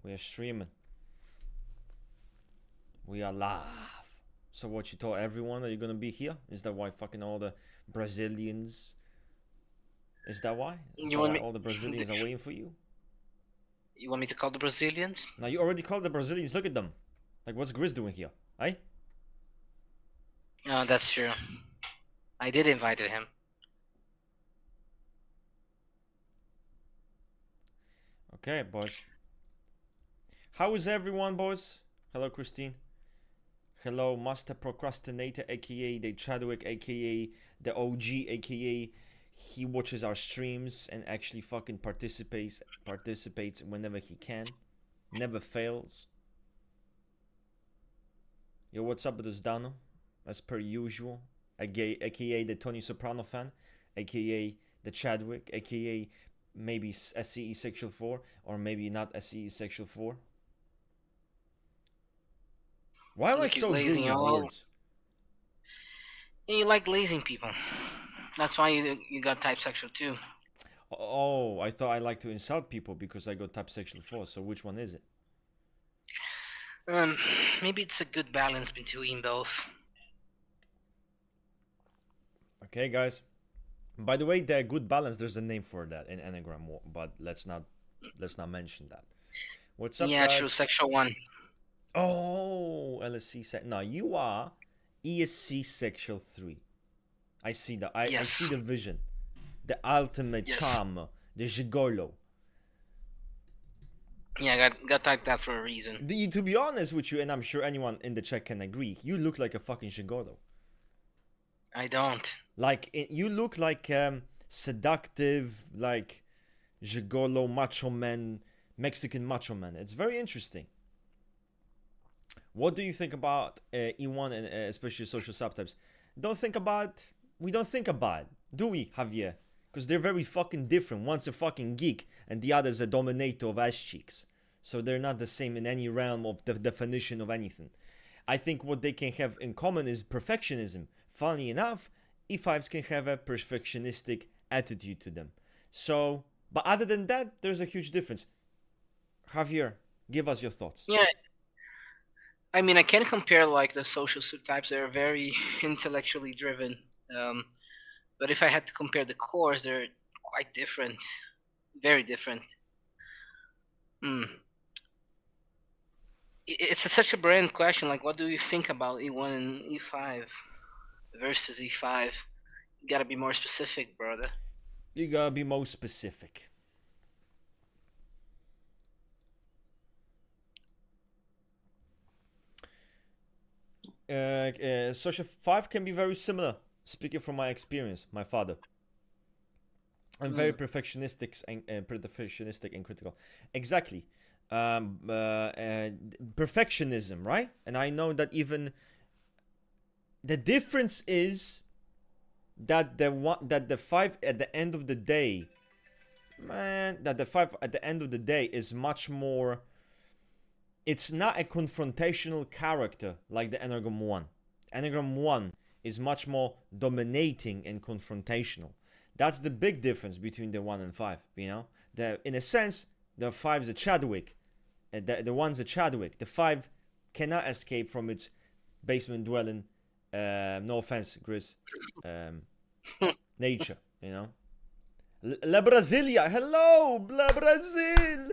We are streaming. We are live. So what, you told everyone that you're gonna be here? Is that why fucking all the Brazilians? Is that why? Is You that want why me? all the Brazilians are waiting for you? You want me to call the Brazilians? Now you already called the Brazilians. Look at them. Like, what's Grizz doing here? Eh? Oh, that's true. I did invite him. Okay, boys. How is everyone, boys? Hello, Christine. Hello, Master Procrastinator, aka the Chadwick, aka the OG, aka he watches our streams and actually fucking participates whenever he can. Never fails. Yo, what's up with this Dano? As per usual. AKA the Tony Soprano fan, aka the Chadwick, aka maybe SCE Sexual 4, or maybe not SCE Sexual 4. Why am I so good with words? You like lazing people. That's why you got type sexual too. Oh, I thought I like to insult people because I got type sexual 4, so which one is it? Maybe it's a good balance between both. Okay, guys. By the way, the good balance, there's a name for that in Enneagram, but let's not mention that. What's up, Yeah, guys? true, sexual one. Oh, LSC now you are ESC sexual 3. I see that. I see the vision. The ultimate charm, the gigolo. Yeah, got typed that for a reason. To be honest with you, and I'm sure anyone in the chat can agree, you look like a fucking gigolo. I don't. Like, you look like seductive, like gigolo macho man, Mexican macho man. It's very interesting. What do you think about E1 and especially social subtypes? We don't think about it, do we, Javier? Because they're very fucking different. One's a fucking geek and the other's a dominator of ass cheeks. So they're not the same in any realm of the definition of anything. I think what they can have in common is perfectionism. Funny enough, E5s can have a perfectionistic attitude to them. So, but other than that, there's a huge difference. Javier, give us your thoughts. Yeah, I mean, I can't compare like the social subtypes. They're very intellectually driven. But if I had to compare the cores, they're quite different. Very different. It's such a brand question. Like, what do you think about E1 and E5 versus E5? You gotta be more specific, brother. You gotta be more specific. Social 5 can be very similar. Speaking from my experience, my father. I'm very perfectionistic and critical. Exactly. Perfectionism, right? And I know that even the difference is that the 5 at the end of the day, that the 5 at the end of the day is much more. It's not a confrontational character like the Enneagram 1. Enneagram 1 is much more dominating and confrontational. That's the big difference between the 1 and 5, you know? In a sense, the 5 is a Chadwick. The 1's a Chadwick. The 5 cannot escape from its basement dwelling, no offense, Grizz, nature, you know? La Brasilia, hello, La Brazil!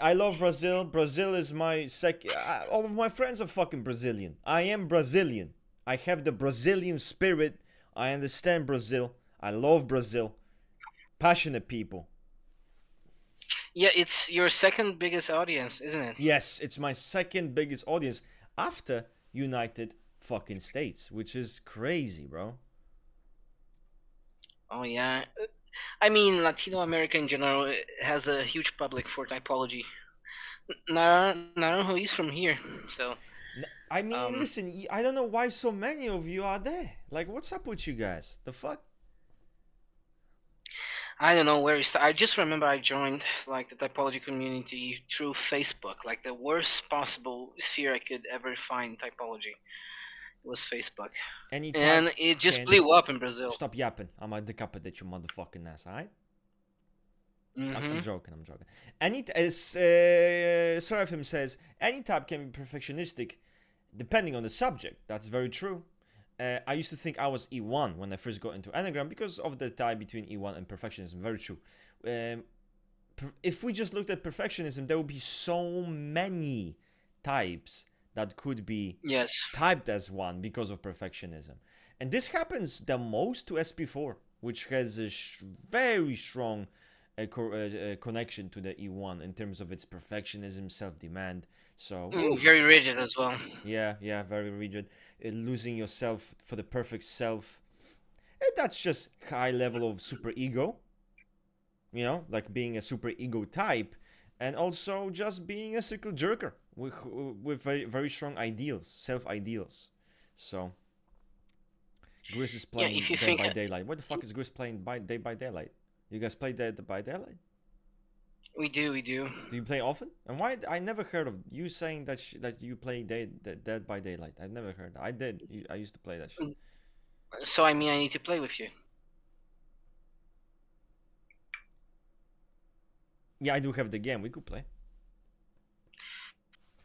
I love Brazil. Brazil is my second. All of my friends are fucking Brazilian. I am Brazilian. I have the Brazilian spirit. I understand Brazil. I love Brazil. Passionate people. Yeah, it's your second biggest audience, isn't it? Yes, it's my second biggest audience after United fucking States, which is crazy, bro. Oh yeah. I mean, Latino America in general has a huge public for typology. Naranjo is from here, so. I mean, listen, I don't know why so many of you are there. Like, what's up with you guys? The fuck? I don't know where I just remember I joined like the typology community through Facebook, like the worst possible sphere I could ever find typology. It was Facebook. And it just blew up in Brazil. Stop yapping. I might decapitate your motherfucking ass, alright? I'm Mm-hmm. joking. I'm joking. As Seraphim says, any type can be perfectionistic, depending on the subject. That's very true. I used to think I was E1 when I first got into Enneagram because of the tie between E1 and perfectionism. Very true. Um, if we just looked at perfectionism, there would be so many types that could be Yes. typed as one because of perfectionism. And this happens the most to SP4, which has a very strong connection to the E1 in terms of its perfectionism, self demand. So, Very rigid as well. yeah, very rigid. Losing yourself for the perfect self. That's just high level of super ego, like being a super ego type, and also just being a circle jerker with very, very strong ideals, self ideals. So, Gris is Yeah, if playing you Dead think by Daylight. What the fuck is Gris playing Dead by Daylight? You guys play Dead by Daylight? we do. Do you play often? And why I never heard of you saying that you play Dead by Daylight? I've never heard. I did. I used to play that shit. So I mean, I need to play with you. Yeah, I do have the game. We could play.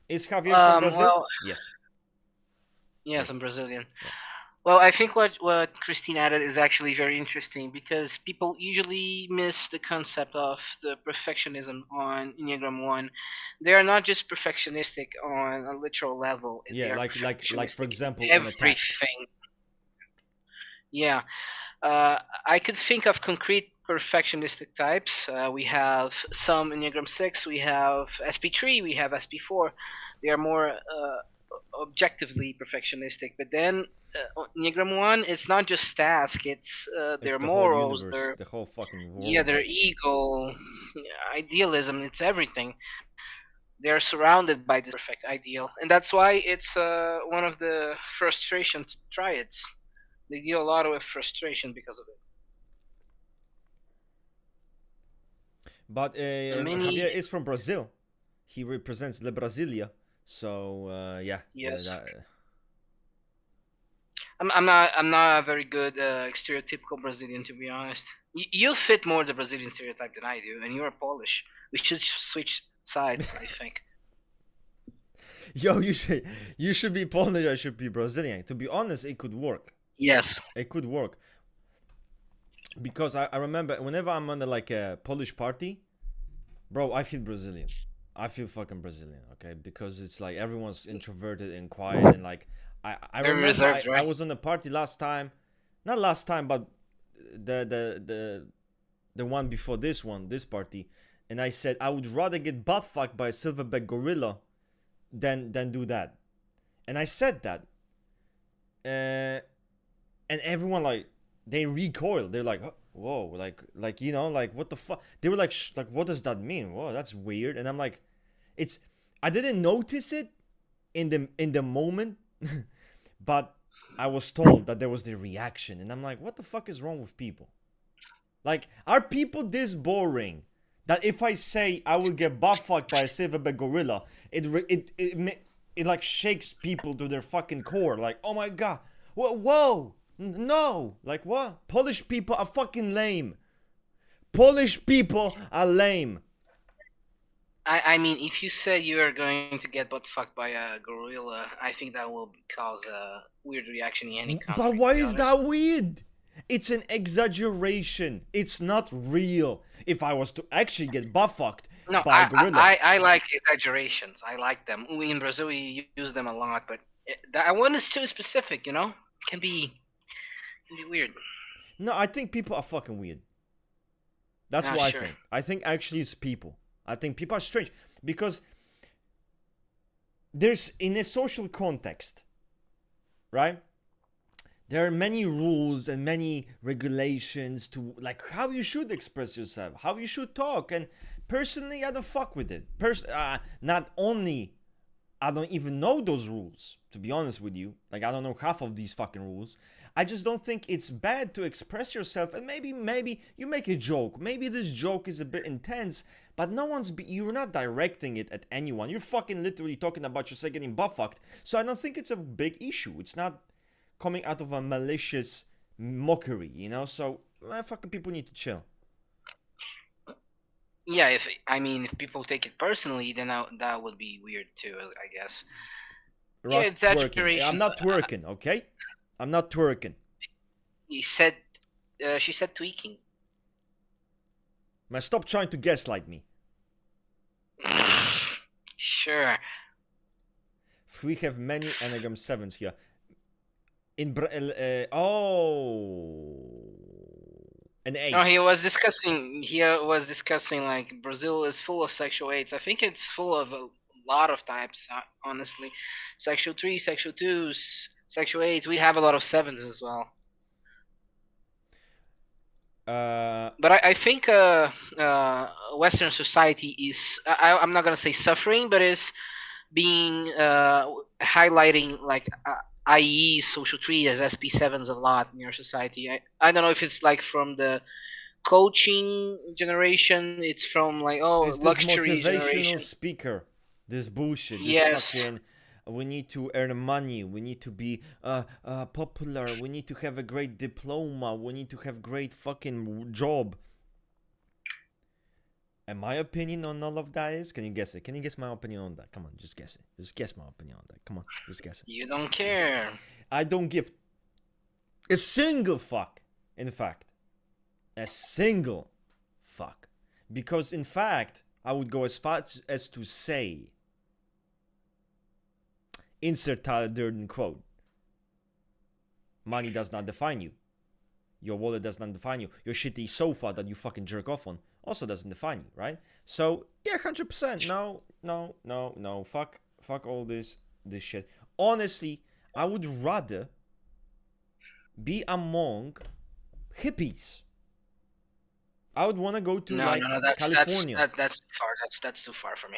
Is Javier from Brazil? Well, Yes. yes, Yes. I'm Brazilian. Yeah. Well, I think what Christine added is actually very interesting because people usually miss the concept of the perfectionism on Enneagram 1. They are not just perfectionistic on a literal level, they Yeah, are like for perfectionistic in example on a task. everything. Yeah. I could think of concrete perfectionistic types. We have some Enneagram 6, we have SP3, we have SP4. They are more objectively perfectionistic. But then Enneagram 1, it's not just task, it's It's their the whole morals, universe, their the whole fucking yeah, world, their bro. ego, idealism, it's everything. They're surrounded by this perfect ideal. And that's why it's one of the frustration triads. They deal a lot with frustration because of it. But Many, Javier is from Brazil. He represents La Brasilia. So yeah, yes. that, I'm not a very good stereotypical Brazilian, to be honest. You fit more the Brazilian stereotype than I do, and you're Polish. We should switch sides, I think. yo, you should be Polish. I should be Brazilian. To be honest, it could work. Yes. It could work because I remember whenever I'm on like a Polish party, bro, I feel Brazilian. I feel fucking Brazilian, okay? Because it's like everyone's introverted and quiet and like I Very remember reserved, I right? was on a party last time, not last time, but the one before this party, and I said I would rather get butt fucked by a silverback gorilla than do that, and I said that, and everyone like they recoiled. They're like, whoa, like like what the fuck? They were like, like what does that mean? Whoa, that's weird. And I'm like, it's I didn't notice it in the moment, but I was told that there was the reaction, and I'm like, what the fuck is wrong with people? Like, are people this boring that if I say I will get butt fucked by a silverback gorilla, it like shakes people to their fucking core? Like, oh my god, whoa, no, like what? Polish people are fucking lame. Polish people are lame. I mean, if you say you are going to get butt fucked by a gorilla, I think that will cause a weird reaction in any But country, to why be is honest. that weird? It's an exaggeration. It's not real. If I was to actually get butt fucked No, by a gorilla, I like exaggerations. I like them. We in Brazil we use them a lot, but that one is too specific. Can be weird. no, I think people are fucking weird. That's Ah, what I sure. think. I think actually it's people. I think people are strange because there's in a social context, right? There are many rules and many regulations to like how you should express yourself, how you should talk, and personally, I don't fuck with it. Not only I don't even know those rules, to be honest with you. Like, I don't know half of these fucking rules. I just don't think it's bad to express yourself. And maybe you make a joke. Maybe this joke is a bit intense, but you're not directing it at anyone. You're fucking literally talking about yourself getting butt fucked. So I don't think it's a big issue. It's not coming out of a malicious mockery, So fucking people need to chill. Yeah, if people take it personally, then that would be weird too, I guess. Yeah, Rust twerking. I'm exaggerations. not twerking, okay? I'm not twerking. He said, she said tweaking. Man, stop trying to gaslight me. Sure. We have many Enneagram 7s here. An Oh, 8. he was discussing. He was discussing like Brazil is full of sexual eights. I think it's full of a lot of types. Honestly, sexual threes, sexual twos, sexual eights. We have a lot of sevens as well. But I think Western society is. I'm not gonna say suffering, but is being highlighting like IE social three as SP7s a lot in your society. I don't know if it's like from the coaching generation. It's from like, oh, It's this luxury motivational generation. speaker. This bullshit. This Yes, fucking. We need to earn money. We need to be popular. We need to have a great diploma. We need to have great fucking job. And my opinion on all of that is, can you guess it? Can you guess my opinion on that? Come on, just guess it. Just guess my opinion on that. Come on, just guess it. you don't care. I don't give a single fuck. In fact, a single fuck. Because in fact, I would go as far as to say, insert Tyler Durden quote, money does not define you. Your wallet does not define you. Your shitty sofa that you fucking jerk off on also doesn't define you, right? So yeah, 100%. No. Fuck all this shit. Honestly, I would rather be among hippies. I would want to go to No. California. That's too far. That's too far for me.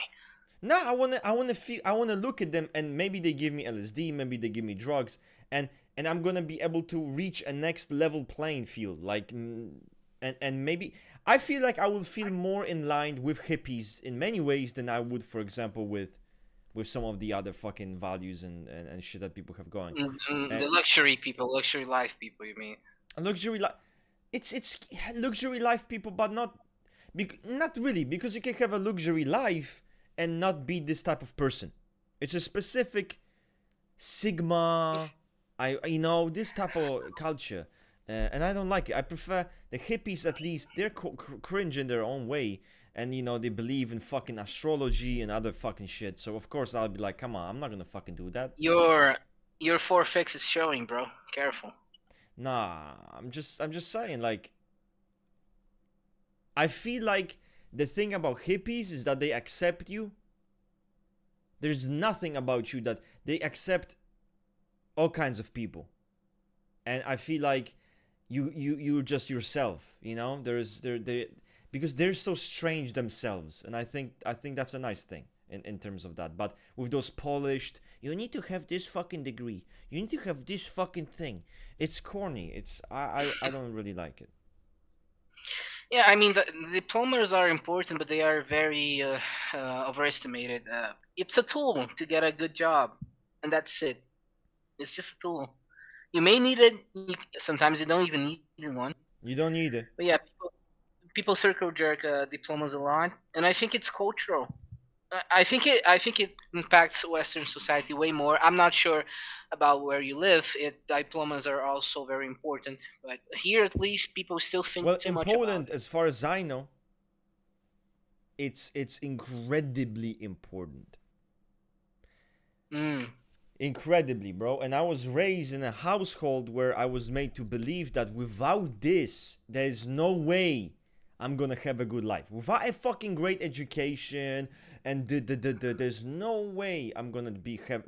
No, I wanna look at them, and maybe they give me LSD, maybe they give me drugs, and I'm gonna be able to reach a next level playing field, like, and maybe I feel like I will feel more in line with hippies in many ways than I would, for example, with some of the other fucking values and shit that people have going. The luxury people, luxury life people. You mean? Luxury life, it's luxury life people, but not really, because you can have a luxury life and not be this type of person. It's a specific sigma, this type of culture, and I don't like it. I prefer the hippies. At least they're cringe in their own way, and they believe in fucking astrology and other fucking shit. So of course I'll be like, come on, I'm not gonna fucking do that. Your four fix is showing, bro. Careful. Nah, I'm just saying, like, I feel like the thing about hippies is that they accept you. There's nothing about you that they accept all kinds of people, and I feel like you're just yourself. There because they're so strange themselves, and I think that's a nice thing in terms of that. But with those polished, you need to have this fucking degree, you need to have this fucking thing. It's corny. I don't really like it. Yeah, I mean the diplomas are important, but they are very overestimated. It's a tool to get a good job, and that's it. It's just a tool. You may need it. Sometimes you don't even need one. You don't need it. But yeah, people circle jerk diplomas a lot, and I think it's cultural. I think it impacts Western society way more. I'm not sure about where you live. Diplomas are also very important, but here at least people still think Well, too in much about Poland, as far as I know, it's incredibly important. it. Incredibly, bro. And I was raised in a household where I was made to believe that without this, there's no way I'm gonna have a good life. Without a fucking great education and there's no way I'm gonna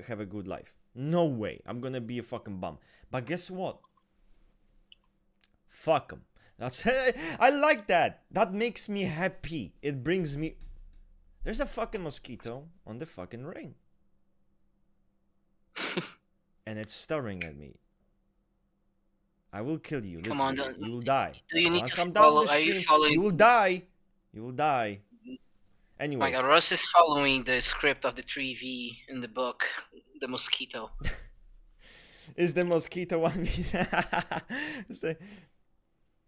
have a good life. No way. I'm gonna be a fucking bum. But guess what? Fuck them. That's I like that. That makes me happy. It brings me. There's a fucking mosquito on the fucking ring. And it's staring at me. I will kill you. Come on, you will die. do you need Once to I'm done follow? with Are the you stream, following? you will die. You will die. My Anyway, God, Russ is following the script of the 3V in the book, The Mosquito. is the mosquito one?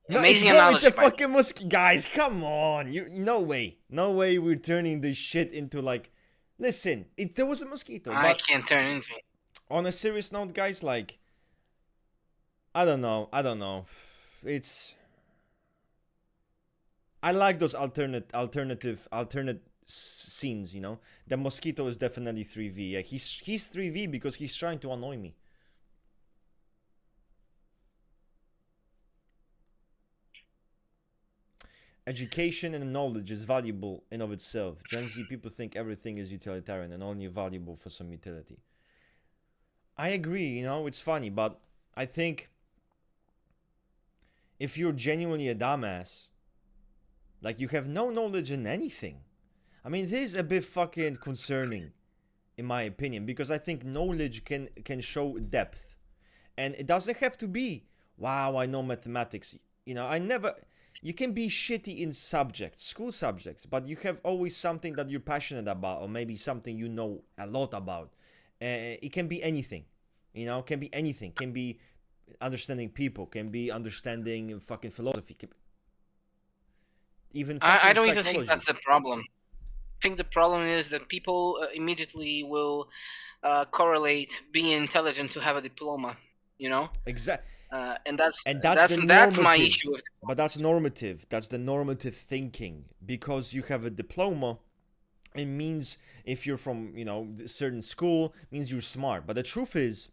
No, it's Amazing bro. It's a analogy, by the way. fucking mosquito, guys. Come on, no way, no way. We're turning this shit into like, listen, there was a mosquito, I but can't turn anything. on a serious note, guys, like, I don't know, It's I like those alternate scenes. You know, the mosquito is definitely 3v. Yeah, he's 3v because he's trying to annoy me. Education and knowledge is valuable in of itself. Gen Z people think everything is utilitarian and only valuable for some utility. I agree, you know, it's funny, but I think if you're genuinely a dumbass, like you have no knowledge in anything. I mean, this is a bit fucking concerning, in my opinion, because I think knowledge can show depth. And it doesn't have to be, wow, I know mathematics. You know, you can be shitty in subjects, school subjects, but you have always something that you're passionate about, or maybe something you know a lot about. It can be anything, you know, can be anything. Can be understanding people, can be understanding fucking philosophy, even I fucking don't even think psychology. that's the problem. I think the problem is that people immediately will correlate being intelligent to have a diploma. You know, Exactly. and that's And that's that's the that's my issue normative. with But that's normative. That's the normative thinking. Because you have a diploma, it means if you're from, you know, a certain school, means you're smart. But the truth is,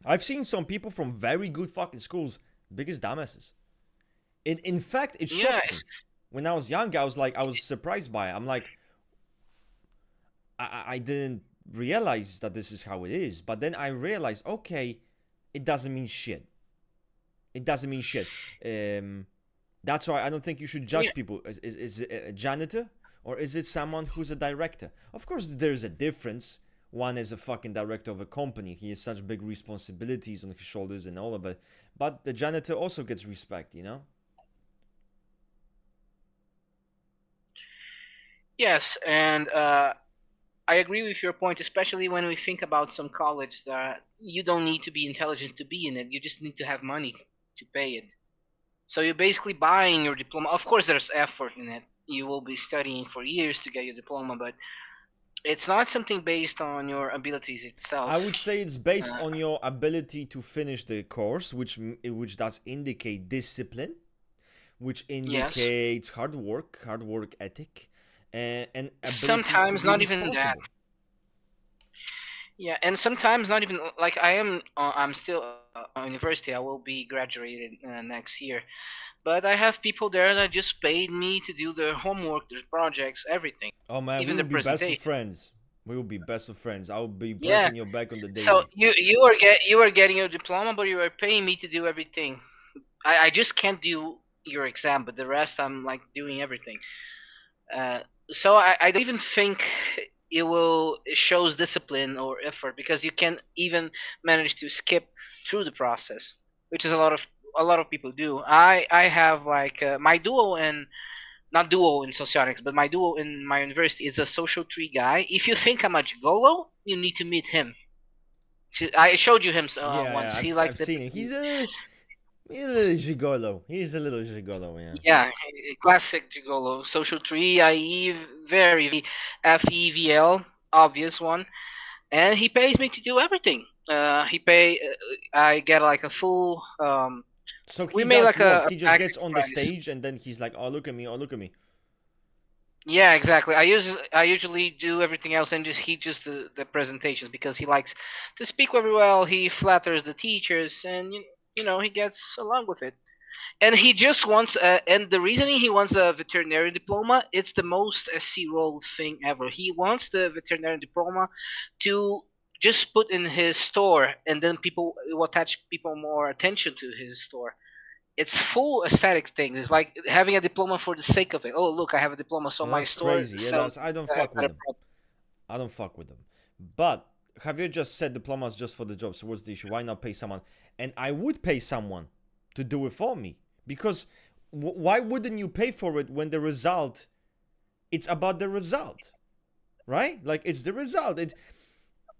I've seen some people from very good fucking schools, biggest dumbasses. In fact, it yeah. shocked me. When I was young, I was surprised by it. I'm like, I didn't realize that this is how it is. But then I realized, okay, it doesn't mean shit. It doesn't mean shit. That's why I don't think you should Yeah. judge people. Is it a janitor or is it someone who's a director? Of course, there's a difference. One is a fucking director of a company. He has such big responsibilities on his shoulders and all of it. But the janitor also gets respect, you know? Yes, and I agree with your point, especially when we think about some college that you don't need to be intelligent to be in it. You just need to have money to pay it. So you're basically buying your diploma. Of course, there's effort in it. You will be studying for years to get your diploma, but it's not something based on your abilities I itself. would say it's based Uh, on your ability to finish the course, which does indicate discipline, which yes. indicates hard work ethic, and ability to Sometimes be not even that. responsible. Yeah, and sometimes not even like I am. I'm still on university. I will be graduated next year. But I have people there that just paid me to do their homework, their projects, everything, Oh man, we even will the be best of presentation. friends. We will be best of friends. I will be Yeah. breaking your back on the So daily. you are getting your diploma, but you are paying me to do everything. I just can't do your exam, but the rest I'm like doing everything. Uh, so I don't even think it shows discipline or effort because you can even manage to skip through the process, which is a lot of people do. I have like my duo and not duo in socionics, but my duo in my university is a social tree guy. If you think I'm a gigolo, you need to meet him. I showed you him Yeah, yeah, once. He like I've the seen him. He's a little gigolo. He's a little gigolo, yeah. yeah, classic gigolo. Social tree, IE, very FEVL, obvious one, and he pays me to do everything. He pay. I get like a full. So We he made does like what? a He just gets package on the price. stage and then he's like, "Oh look at me! Oh look at me!" Yeah, exactly. I usually do everything else and just he just the presentations because he likes to speak very well. He flatters the teachers and you know he gets along with it. And he just wants and the reasoning he wants a veterinary diploma, it's the most SC role thing ever. He wants the veterinary diploma to just put in his store and then people it will attach people more attention to his store. It's full aesthetic thing. It's like having a diploma for the sake of it. Oh, look, I have a diploma, so And my that's store crazy. Yeah, sells that's I don't fuck with better them. product. I don't fuck with them. But Javier just said diplomas just for the job. So what's the issue? Why not pay someone? And I would pay someone to do it for me because why wouldn't you pay for it when the result? It's about the result, right? Like it's the result.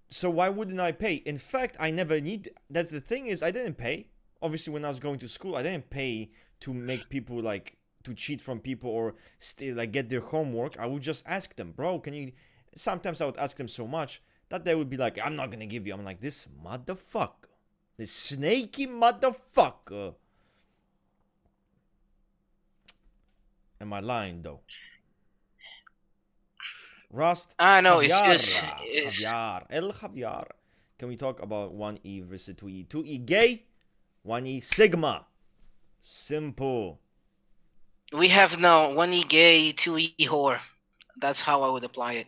So why wouldn't I pay? In fact, I never need. That's the thing is I didn't pay. Obviously, when I was going to school, I didn't pay to make people like to cheat from people or still like get their homework, I would just ask them, bro, can you? Sometimes I would ask them so much that they would be like, I'm not gonna give you. I'm like, this motherfucker, this snaky motherfucker. Am I lying though? Rust. I know, it's Javier. just Javier. El Javier. Can we talk about 1E versus 2E? 2E gay, 1E sigma. Simple. we have now 1E gay, 2E whore. That's how I would apply it.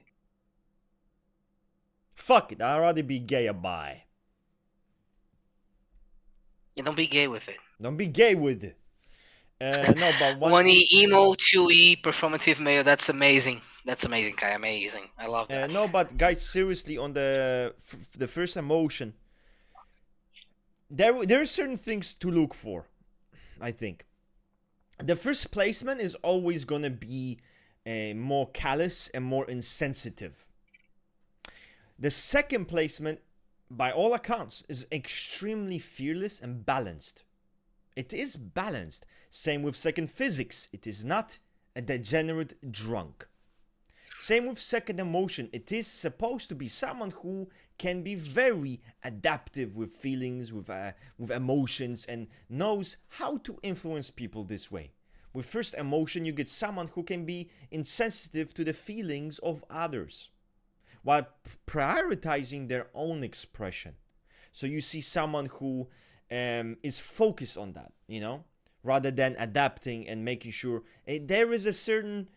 Fuck it, I'd rather be gay or bi. Yeah, don't be gay with it. Don't be gay with it. No, but 1E emo, 2E performative male. That's amazing. That's amazing, Kai. Amazing. I love that. No, but guys, seriously, on the first emotion, there are certain things to look for. I think the first placement is always gonna be more callous and more insensitive. The second placement, by all accounts, is extremely fearless and balanced. It is balanced. Same with second physics. It is not a degenerate drunk. Same with second emotion. It is supposed to be someone who can be very adaptive with feelings, with emotions, and knows how to influence people this way. With first emotion, you get someone who can be insensitive to the feelings of others, while prioritizing their own expression. So you see someone who is focused on that, rather than adapting and making sure. There is a certain.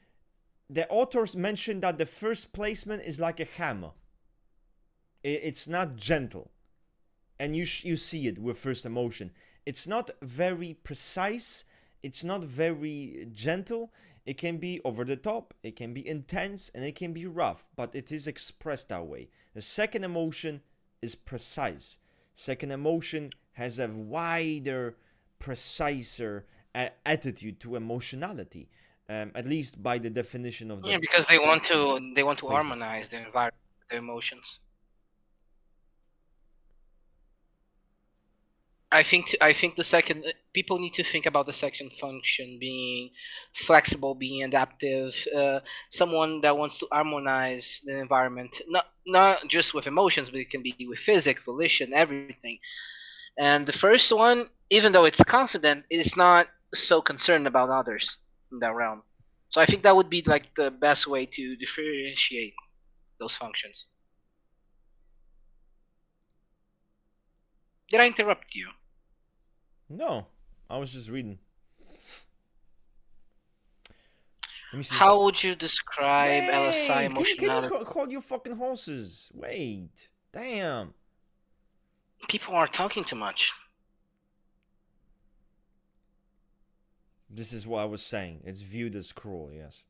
The authors mentioned that the first placement is like a hammer. It's not gentle. And you see it with first emotion. It's not very precise. It's not very gentle. It can be over the top. It can be intense. And it can be rough. But it is expressed that way. The second emotion is precise. Second emotion has a wider, preciser attitude to emotionality. At least by the definition of the because they want to harmonize the environment, the emotions. I think the second people need to think about the second function being flexible, being adaptive, someone that wants to harmonize the environment, not just with emotions, but it can be with physics, volition, everything. And the first one, even though it's confident, is not so concerned about others in that realm. So I think that would be like the best way to differentiate those functions. Did I interrupt you? No, I was just reading. Let me see. How would you describe LSI emotionality? Can you hold your fucking horses? Wait. Damn. People are talking too much. This is what I was saying. It's viewed as cruel, yes.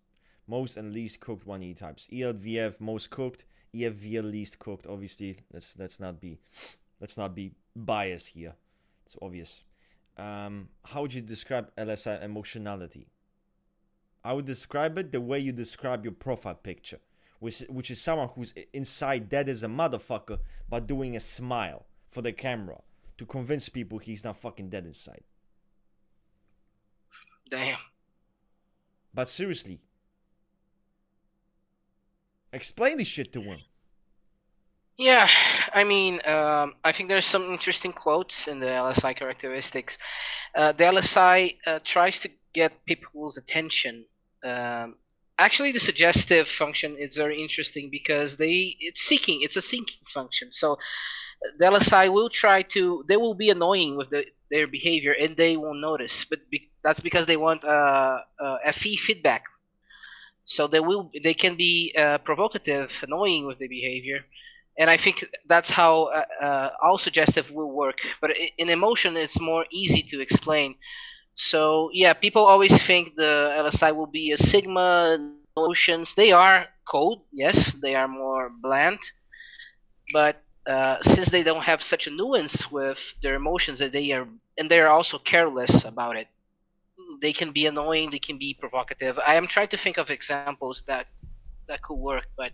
Most and least cooked 1E types. ELVF most cooked, EFVL least cooked. Obviously, let's not be biased here. It's obvious. How would you describe LSI emotionality? I would describe it the way you describe your profile picture, which is someone who's inside dead as a motherfucker, but doing a smile for the camera to convince people he's not fucking dead inside. Damn. But seriously, explain this shit to him. Yeah, I mean, I think there's some interesting quotes in the LSI characteristics. The LSI tries to get people's attention. Actually, the suggestive function is very interesting because it's a seeking function. So the LSI will they will be annoying with their behavior and they won't notice, but that's because they want FE feedback. So they can be provocative, annoying with their behavior. And I think that's how all suggestive will work. But in emotion, it's more easy to explain. So yeah, people always think the LSI will be a sigma. Emotions, they are cold, yes, they are more bland. But since they don't have such a nuance with their emotions, that they're also careless about it. They can be annoying, they can be provocative. I am trying to think of examples that could work, but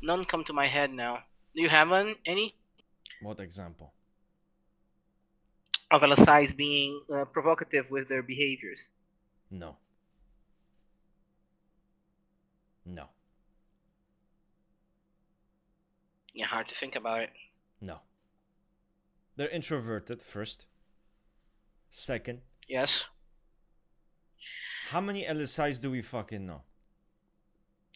none come to my head now. Do you have any? What example? of LSIs being provocative with their behaviors? No. No. Yeah, hard to think about it. No. They're introverted, first. Second. Yes. How many LSIs do we fucking know?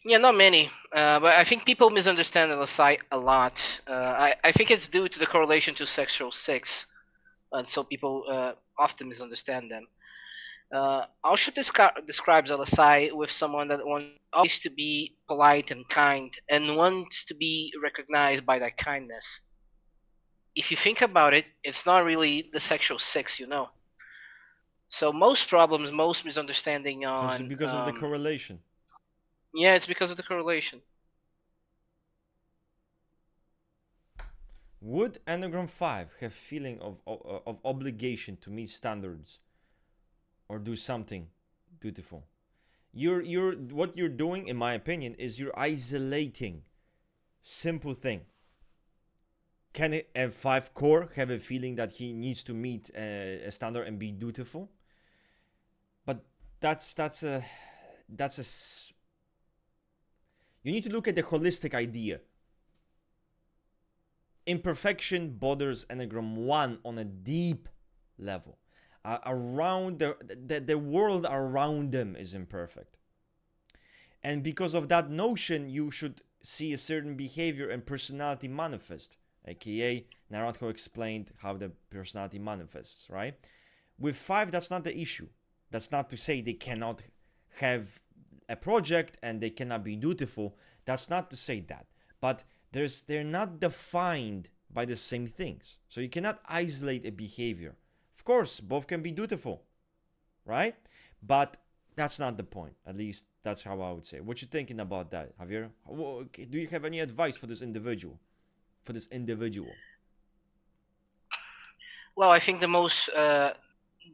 Yeah, not many. But I think people misunderstand LSI a lot. I think it's due to the correlation to sexual 6. And so people often misunderstand them. Osho describes LSI with someone that wants always to be polite and kind and wants to be recognized by that kindness. If you think about it, it's not really the sexual 6, So most problems, most misunderstanding So it's on because of the correlation. Yeah, it's because of the correlation. Would Enneagram 5 have feeling of obligation to meet standards or do something dutiful? What you're doing, in my opinion, is you're isolating simple thing. Can a 5 core have a feeling that he needs to meet a standard and be dutiful? But that's a you need to look at the holistic idea. Imperfection bothers Enneagram 1 on a deep level. Around the world around them is imperfect. And because of that notion, you should see a certain behavior and personality manifest. AKA, Naranjo explained how the personality manifests, right? With 5, that's not the issue. That's not to say they cannot have a project and they cannot be dutiful. That's not to say that. But they're not defined by the same things. So you cannot isolate a behavior. Of course, both can be dutiful, right? But that's not the point. At least that's how I would say. What you thinking about that, Javier? Do you have any advice for this individual? Well, I think the most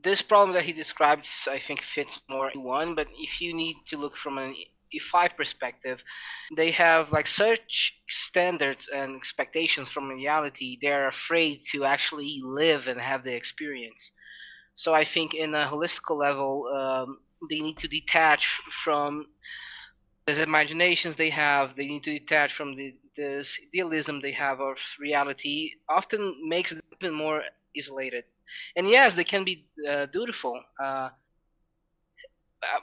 this problem that he describes, I think, fits more in one. But if you need to look from an E5 perspective, they have like such standards and expectations from reality. They're afraid to actually live and have the experience. So I think in a holistical level, they need to detach from the imaginations they have. They need to detach from this idealism they have of reality. Often makes them even more isolated. And yes, they can be dutiful,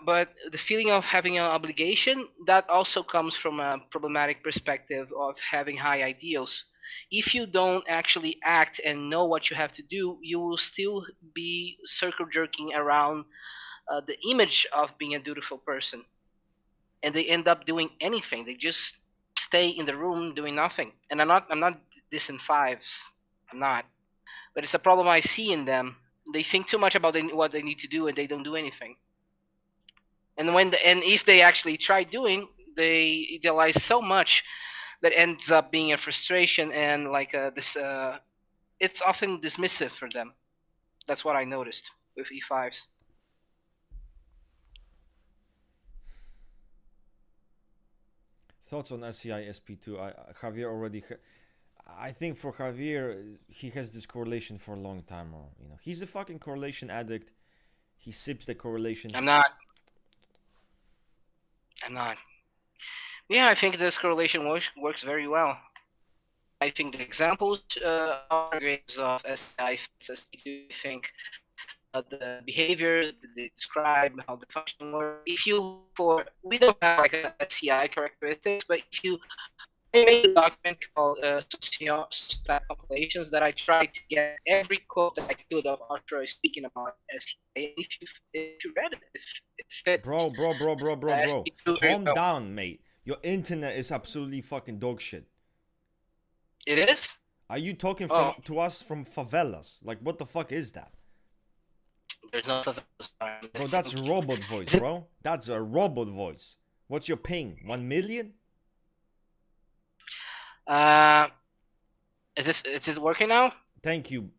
but the feeling of having an obligation, that also comes from a problematic perspective of having high ideals. If you don't actually act and know what you have to do, you will still be circle jerking around the image of being a dutiful person, and they end up doing anything. They just stay in the room doing nothing. And I'm not dissing 5s. I'm not. But it's a problem I see in them. They think too much about what they need to do, and they don't do anything. And if they actually try doing, they idealize so much that ends up being a frustration and like this. It's often dismissive for them. That's what I noticed with E5s. Thoughts on SCI SP2? Javier already. I think for Javier, he has this correlation for a long time. Or he's a fucking correlation addict. He sips the correlation. I'm not. Yeah, I think this correlation works very well. I think the examples are great of SCI fits SP2. I think the behavior they describe, how the function works. If you look for, we don't have like a SCI characteristics, but if you, I made a document called Sociotype Compilations that I try to get every quote that I could of Arthur speaking about SCI. If you read it, it fits. Bro. Calm down, mate. Your internet is absolutely fucking dog shit. It is? Are you talking to us from favelas? Like, what the fuck is that? There's no favelas. Bro, that's a robot voice, bro. That's a robot voice. What's your ping? 1 million? Is it working now? Thank you.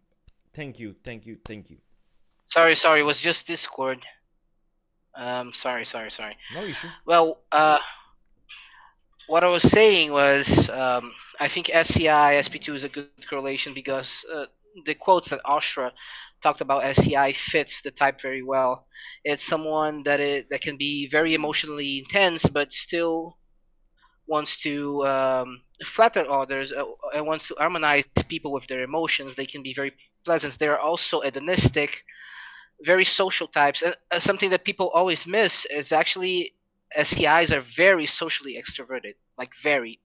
Sorry, it was just Discord. Sorry. No issue. Well, what I was saying was, I think SCI SP2 is a good correlation because the quotes that Ashra talked about SCI fits the type very well. It's someone that can be very emotionally intense, but still wants to flatter others and wants to harmonize people with their emotions. They can be very pleasant. They are also hedonistic, very social types. Something that people always miss is actually SCIs are very socially extroverted, like very,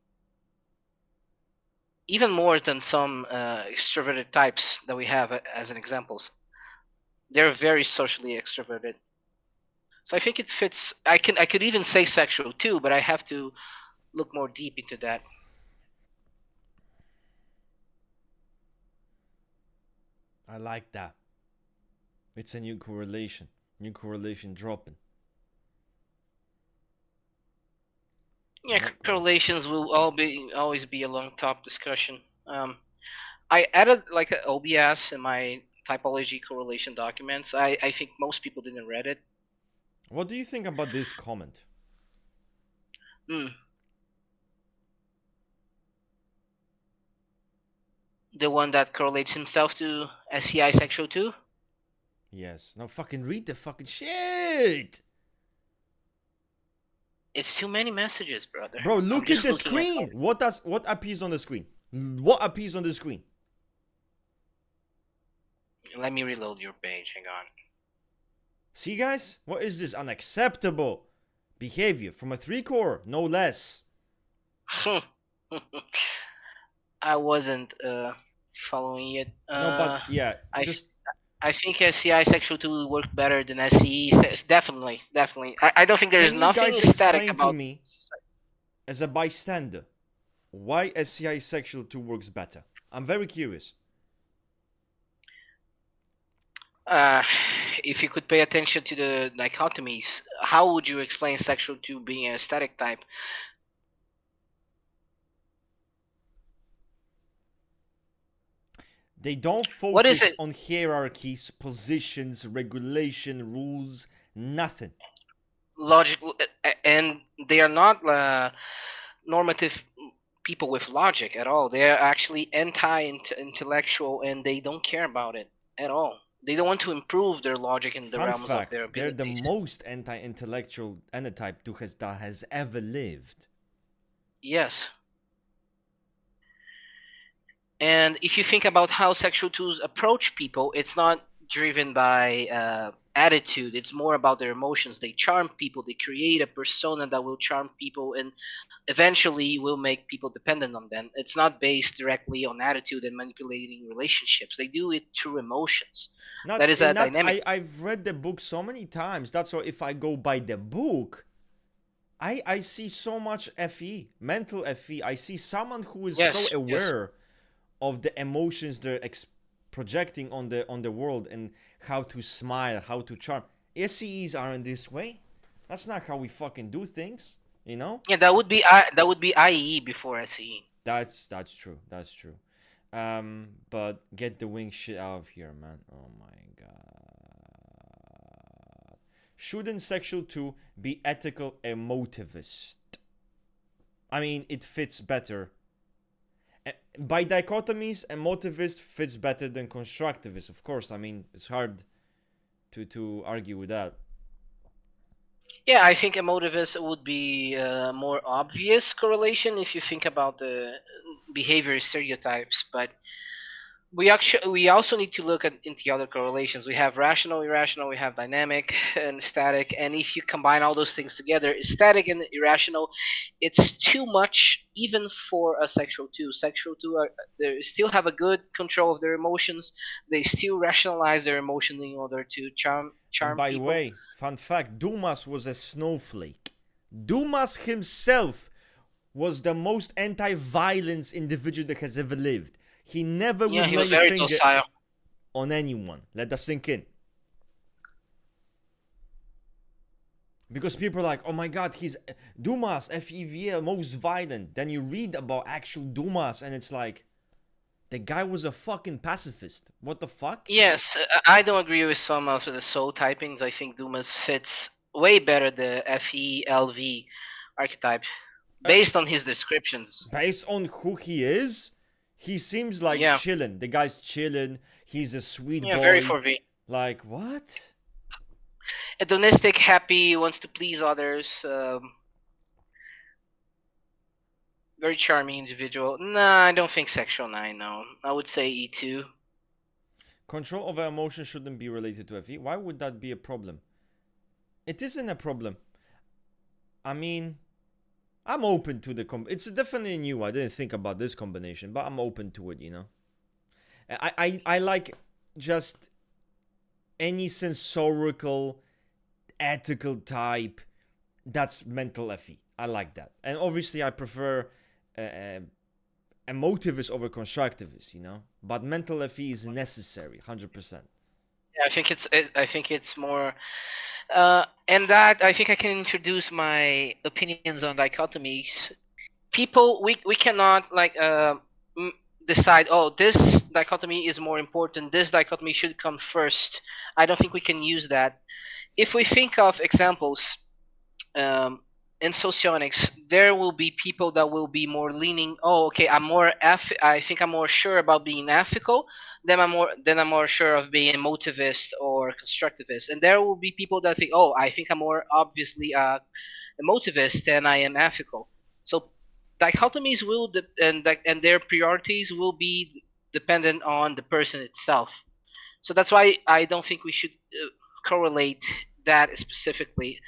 even more than some extroverted types that we have as an examples. They're very socially extroverted. So I think it fits. I could even say sexual too, but I have to look more deep into that. I like that. It's a new correlation. New correlation dropping. Yeah, correlations will always be a long top discussion. I added like an OBS in my typology correlation documents. I think most people didn't read it. What do you think about this comment? Hmm. The one that correlates himself to SCI sexual too? Yes. No, fucking read the fucking shit! It's too many messages, brother. Bro, I'm look at just the looking at screen! What appears on the screen? What appears on the screen? Let me reload your page. Hang on. See, guys? What is this unacceptable behavior from a 3-core, no less? I wasn't following it. No, but yeah, I just I think SCI sexual tool work better than SCE. Definitely, definitely. I don't think there's can you nothing guys static explain to about. me, as a bystander, why SCI sexual 2 works better? I'm very curious. Uh, if you could pay attention to the dichotomies, how would you explain sexual to being a static type? They don't What is focus it? on hierarchies, positions, regulation, rules, nothing. Logical, and they are not normative people with logic at all. They are actually anti-intellectual, and they don't care about it at all. They don't want to improve their logic in the Fun realms of their fact, they're the abilities. most anti-intellectual anotype that has ever lived. Yes. And if you think about how sexual tools approach people, it's not driven by attitude. It's more about their emotions. They charm people. They create a persona that will charm people and eventually will make people dependent on them. It's not based directly on attitude and manipulating relationships. They do it through emotions. Not That is in a not dynamic. I've read the book so many times. That's why if I go by the book, I see so much FE, mental FE. I see someone who is so Yes, yes. aware of the emotions they're projecting on the world and how to smile, how to charm. SEs aren't this way. That's not how we fucking do things, you know? Yeah, that would be IE before SE. That's true. That's true. But get the wing shit out of here, man. Oh my god. Shouldn't sexual 2 be ethical emotivist? I mean, it fits better. By dichotomies, emotivist fits better than constructivist, of course. I mean, it's hard to argue with that. Yeah, I think emotivist would be a more obvious correlation if you think about the behavior stereotypes, but we also need to look at into the other correlations. We have rational, irrational, we have dynamic and static, and if you combine all those things together, static and irrational, it's too much even for a sexual two. Sexual two are, they still have a good control of their emotions. They still rationalize their emotions in order to And charm by the people. way, fun fact, Dumas was a snowflake. Dumas himself was the most anti-violence individual that has ever lived. He never Yeah, would he was lay a very finger docile. on anyone. Let that sink in. Because people are like, oh my god, he's Dumas, FEVA, most violent. Then you read about actual Dumas and it's like, the guy was a fucking pacifist. What the fuck? Yes, I don't agree with some of the soul typings. I think Dumas fits way better the FELV archetype Uh, based on his descriptions. Based on who he is, he seems like Yeah, chilling. The guy's chilling. He's a sweet Yeah, very boy. 4V. Like, what? Hedonistic, happy, wants to please others. Very charming individual. Nah, I don't think sexual 9, no. I would say E2. Control over emotion shouldn't be related to FE. Why would that be a problem? It isn't a problem. I mean, I'm open to the it's definitely new. I didn't think about this combination, but I'm open to it, you know. I like just any sensorical, ethical type that's mental FE. I like that. And obviously I prefer emotivist over constructivist, you know. But mental FE is necessary, 100%. Yeah, I think it's more and that I think I can introduce my opinions on dichotomies. People, we cannot like decide. Oh, this dichotomy is more important. This dichotomy should come first. I don't think we can use that. If we think of examples, in socionics, there will be people that will be more leaning. Oh, okay, I think I'm more sure about being ethical. Then I'm more sure of being emotivist or constructivist. And there will be people that think, oh, I think I'm more obviously emotivist than I am ethical. So dichotomies will and their priorities will be dependent on the person itself. So that's why I don't think we should correlate that specifically.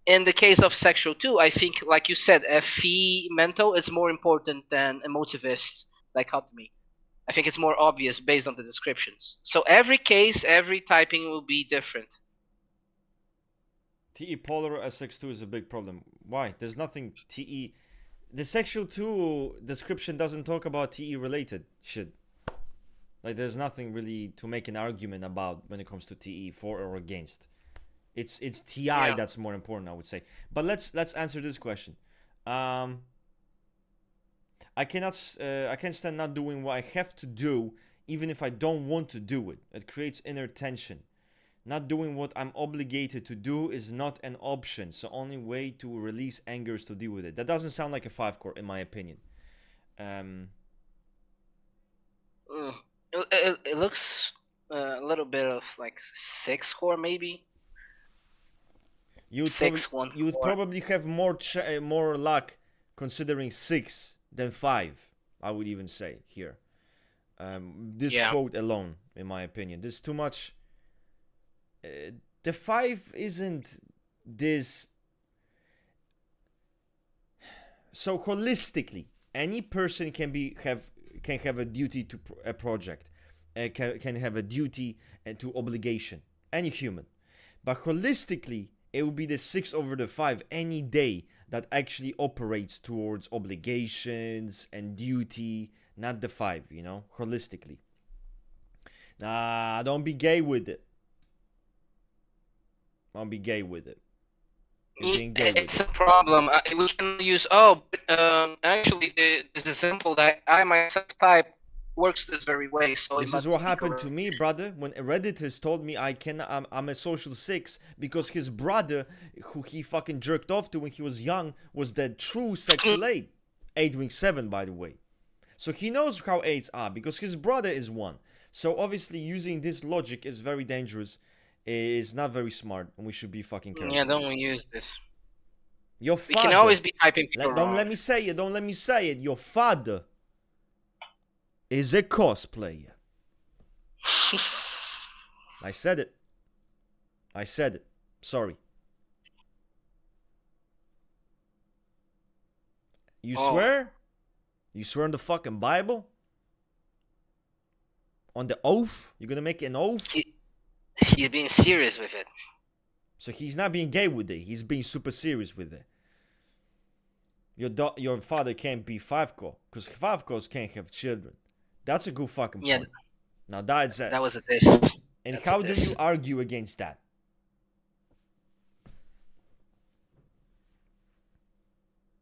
In the case of sexual too, I think, like you said, FE mental is more important than emotivist dichotomy. I think it's more obvious based on the descriptions. So every case, every typing will be different. TE polar SX2 is a big problem. Why? There's nothing TE. The sexual 2 description doesn't talk about TE related shit. Like, there's nothing really to make an argument about when it comes to TE, for or against. It's TI that's more important, I would say. But let's answer this question. I can't stand not doing what I have to do, even if I don't want to do it. It creates inner tension. Not doing what I'm obligated to do is not an option. So only way to release anger is to deal with it. That doesn't sound like a 5 core, in my opinion. It looks a little bit of like 6 core maybe. You'd probably have more luck considering 6 than 5. I would even say here. This quote alone, in my opinion, there's too much. The 5 isn't this. So holistically, any person can have a duty to a project, can have a duty and to obligation. Any human, but holistically, it will be the 6 over the 5 any day that actually operates towards obligations and duty, not the 5. You know, holistically. Nah, don't be gay with it. Don't be gay with it. It's a problem. We can use actually this example that I myself type works this very way. So this is what happened to me, brother. When Redditors told me I'm a social 6 because his brother, who he fucking jerked off to when he was young, was the true sexual 8. 8 wing 7, by the way. So he knows how 8s are because his brother is 1. So obviously using this logic is very dangerous. Is not very smart, and we should be fucking careful. Yeah, don't use this. Your father. We can always be typing people Don't let me say it. Don't let me say it. Your father is a cosplayer. I said it. I said it. Sorry. You swear? You swear on the fucking Bible? On the oath? You're gonna make an oath? He's being serious with it. So he's not being gay with it. He's being super serious with it. Your father can't be 5 core because 5 cores can't have children. That's a good fucking point. Now that's it. That was a diss. And how do you argue against that?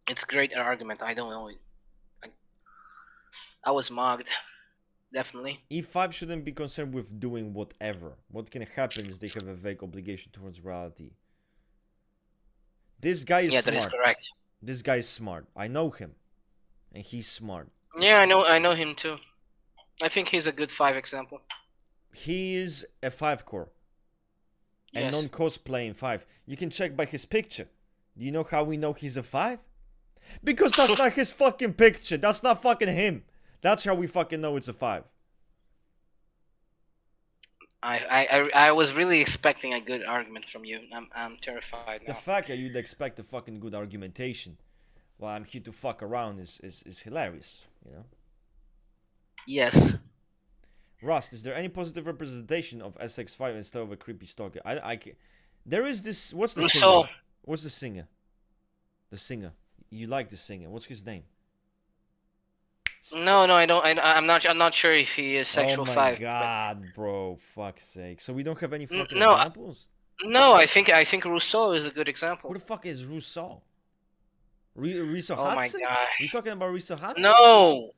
It's a great argument. I don't know. I was mugged. Definitely. E5 shouldn't be concerned with doing whatever. What can happen is they have a vague obligation towards reality. This guy is smart. Yeah, that is correct. This guy is smart. I know him. And he's smart. Yeah, I know him too. I think he's a good 5 example. He is a 5 core. Yes. And non-cosplaying 5. You can check by his picture. Do you know how we know he's a 5? Because that's not his fucking picture. That's not fucking him. That's how we fucking know it's a 5. I was really expecting a good argument from you. I'm terrified now. The fact that you'd expect a fucking good argumentation while I'm here to fuck around is hilarious, you know? Yes. Rust, is there any positive representation of SX5 instead of a creepy stalker? There is this. What's the Rousseau. singer? What's the singer? The singer. You like the singer? What's his name? No, I don't. I'm not sure if he is sexual 5. Oh my god, bro! Fuck's sake! So we don't have any fucking No, examples? No, I think Rousseau is a good example. Who the fuck is Rousseau? Risa Oh my Hudson? god! You talking about Risa Hudson? No.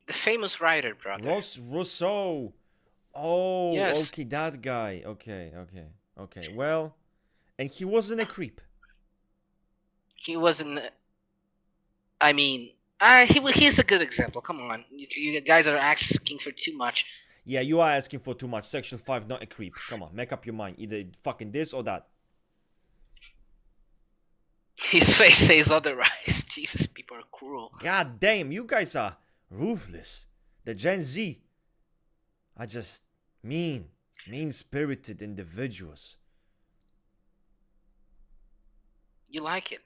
The famous writer, brother. Rousseau. Oh, Yes. okay, that guy. Okay. Well, and he wasn't a creep. He wasn't. I mean, he's a good example. Come on, you guys are asking for too much. Yeah, you are asking for too much. Sexual 5, not a creep. Come on, make up your mind. Either fucking this or that. His face says otherwise. Jesus, people are cruel. God damn, you guys are ruthless. The Gen Z are just mean-spirited individuals. You like it?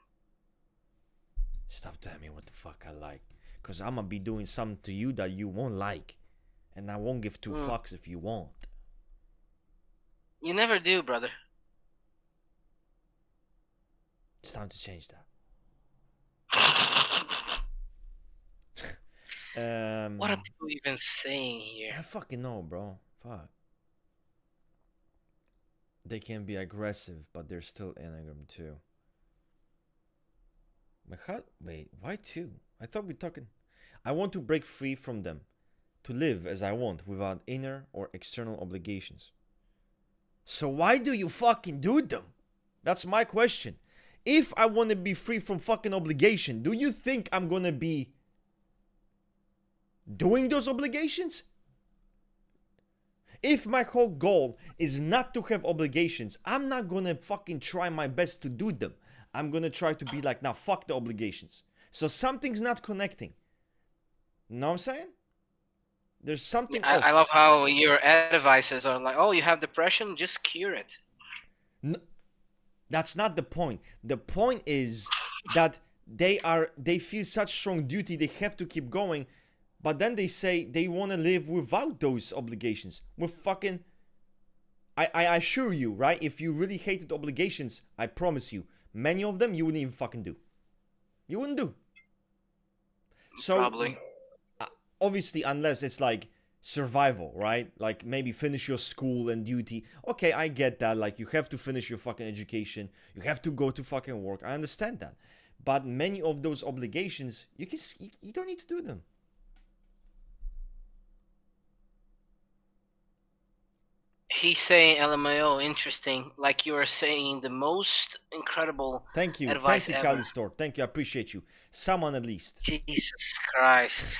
Stop telling me what the fuck I like. Because I'm going to be doing something to you that you won't like. And I won't give two fucks if you won't. You never do, brother. It's time to change that. What are people even saying here? I fucking know, bro. Fuck. They can be aggressive, but they're still Enneagram too. Wait, why 2? I thought we talking. I want to break free from them, to live as I want without inner or external obligations. So why do you fucking do them? That's my question. If I want to be free from fucking obligation, do you think I'm gonna be doing those obligations? If my whole goal is not to have obligations, I'm not gonna fucking try my best to do them. I'm gonna try to be like, now fuck the obligations. So something's not connecting. Know what I'm saying? There's something off. I love how your advices are like, oh, you have depression? Just cure it. No, that's not the point. The point is that they feel such strong duty, they have to keep going. But then they say they want to live without those obligations. With fucking... I assure you, right? If you really hated obligations, I promise you, many of them you wouldn't even fucking do. You wouldn't do. So, probably. Obviously, unless it's like survival, right? Like maybe finish your school and duty. Okay, I get that. Like you have to finish your fucking education. You have to go to fucking work. I understand that. But many of those obligations, you don't need to do them. He's saying LMAO, interesting. Like you are saying the most incredible Thank you. advice Thank you, ever. Kalistor. Thank you. I appreciate you. Someone at least. Jesus Christ.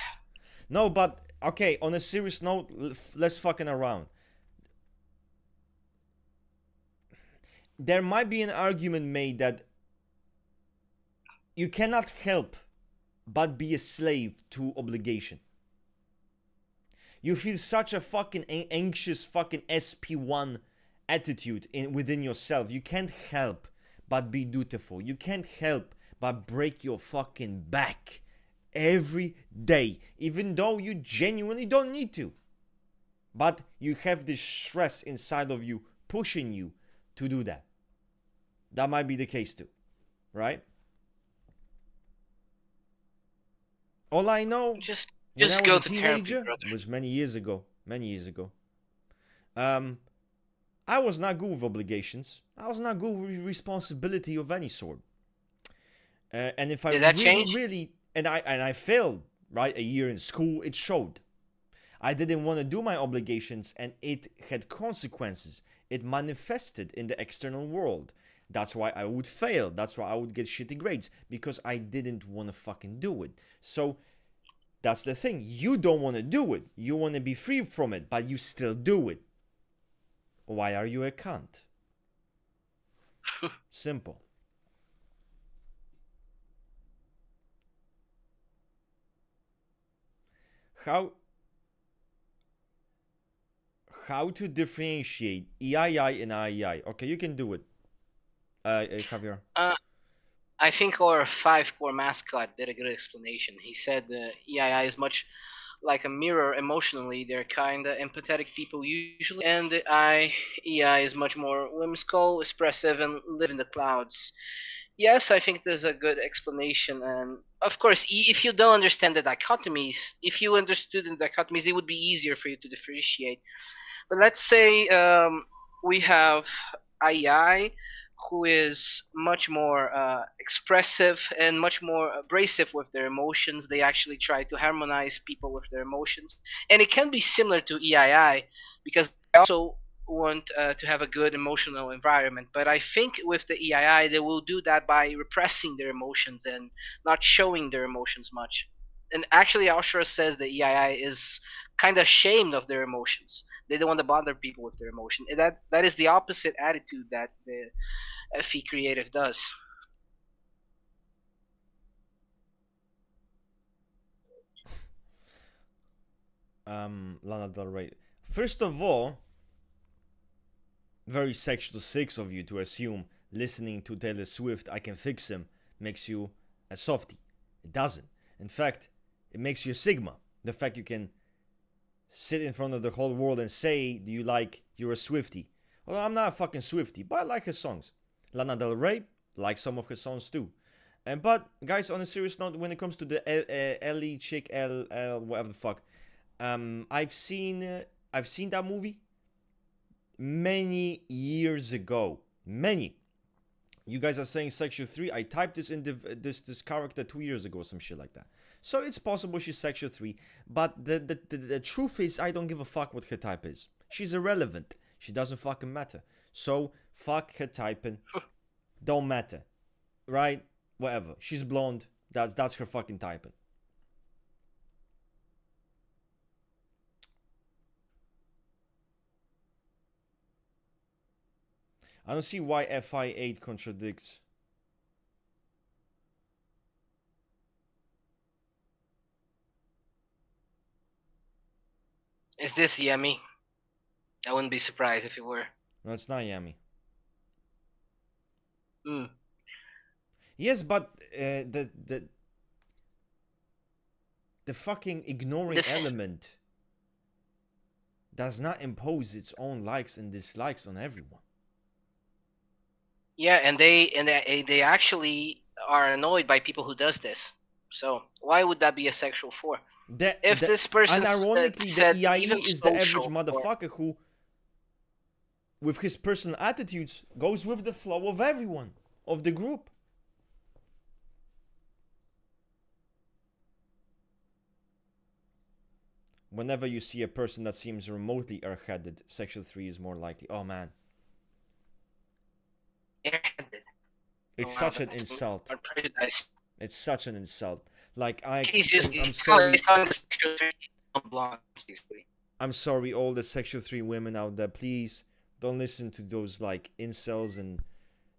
No, but okay, on a serious note, let's fucking around. There might be an argument made that you cannot help but be a slave to obligation. You feel such a fucking anxious fucking SP1 attitude within yourself. You can't help but be dutiful. You can't help but break your fucking back every day, even though you genuinely don't need to. But you have this stress inside of you pushing you to do that. That might be the case too, right? All I know, just when I go was a to teenager, therapy, brother. was many years ago. I was not good with obligations. I was not good with responsibility of any sort. And if I Did that change? really, and I failed, right, a year in school, it showed. I didn't want to do my obligations, and it had consequences. It manifested in the external world. That's why I would fail. That's why I would get shitty grades, because I didn't want to fucking do it. So That's the thing. You don't want to do it. You want to be free from it, but you still do it. Why are you a cunt? Simple. How to differentiate EII and IEI? Okay, you can do it, Javier. I think our 5-core mascot did a good explanation. He said the EII is much like a mirror emotionally. They're kinda empathetic people usually, and the EI is much more whimsical, expressive, and live in the clouds. Yes, I think there's a good explanation, and of course, if you don't understand the dichotomies, if you understood the dichotomies, it would be easier for you to differentiate. But let's say we have AI, who is much more expressive and much more abrasive with their emotions. They actually try to harmonize people with their emotions, and it can be similar to EII because they also want to have a good emotional environment. But I think with the EII, they will do that by repressing their emotions and not showing their emotions much. And actually, Ashura says the EII is kind of ashamed of their emotions. They don't want to bother people with their emotion. And that is the opposite attitude that the FE Creative does. Lana Del Rey. First of all, very sexual six of you to assume listening to Taylor Swift, I Can Fix Him, makes you a softie. It doesn't. In fact, it makes you a Sigma. The fact you can sit in front of the whole world and say, do you like, you're a Swiftie. Well, I'm not a fucking Swiftie, but I like her songs. Lana Del Rey, like some of her songs too. But guys, on a serious note, when it comes to the Ellie chick, whatever the fuck, I've seen that movie many years ago. Many. You guys are saying sexual 3. I typed this in this character 2 years ago, some shit like that. So it's possible she's sexual 3, but the truth is I don't give a fuck what her type is. She's irrelevant. She doesn't fucking matter. So fuck her typing. Don't matter. Right? Whatever. She's blonde. That's her fucking typing. I don't see why FI8 contradicts. Is this Yummy? I wouldn't be surprised if it were. No, it's not Yummy. Mm. Yes, but the fucking ignoring element does not impose its own likes and dislikes on everyone. Yeah, and they actually are annoyed by people who does this. So why would that be a sexual 4? If this person ironically, said the EIE even is the average social motherfucker who, with his personal attitudes, goes with the flow of everyone, of the group. Whenever you see a person that seems remotely airheaded, sexual 3 is more likely. Oh man. airheaded. It's such an insult. It's such an insult. Like I'm sorry. I'm sorry, all the sexual 3 women out there. Please don't listen to those like incels and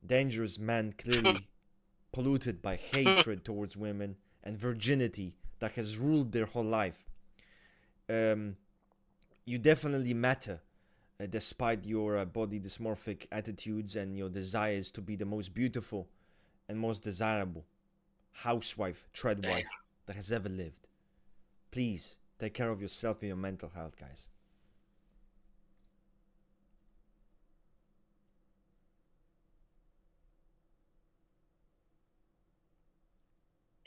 dangerous men, clearly polluted by hatred towards women and virginity that has ruled their whole life. You definitely matter, despite your body dysmorphic attitudes and your desires to be the most beautiful and most desirable housewife, treadwife that has ever lived. Please take care of yourself and your mental health, guys.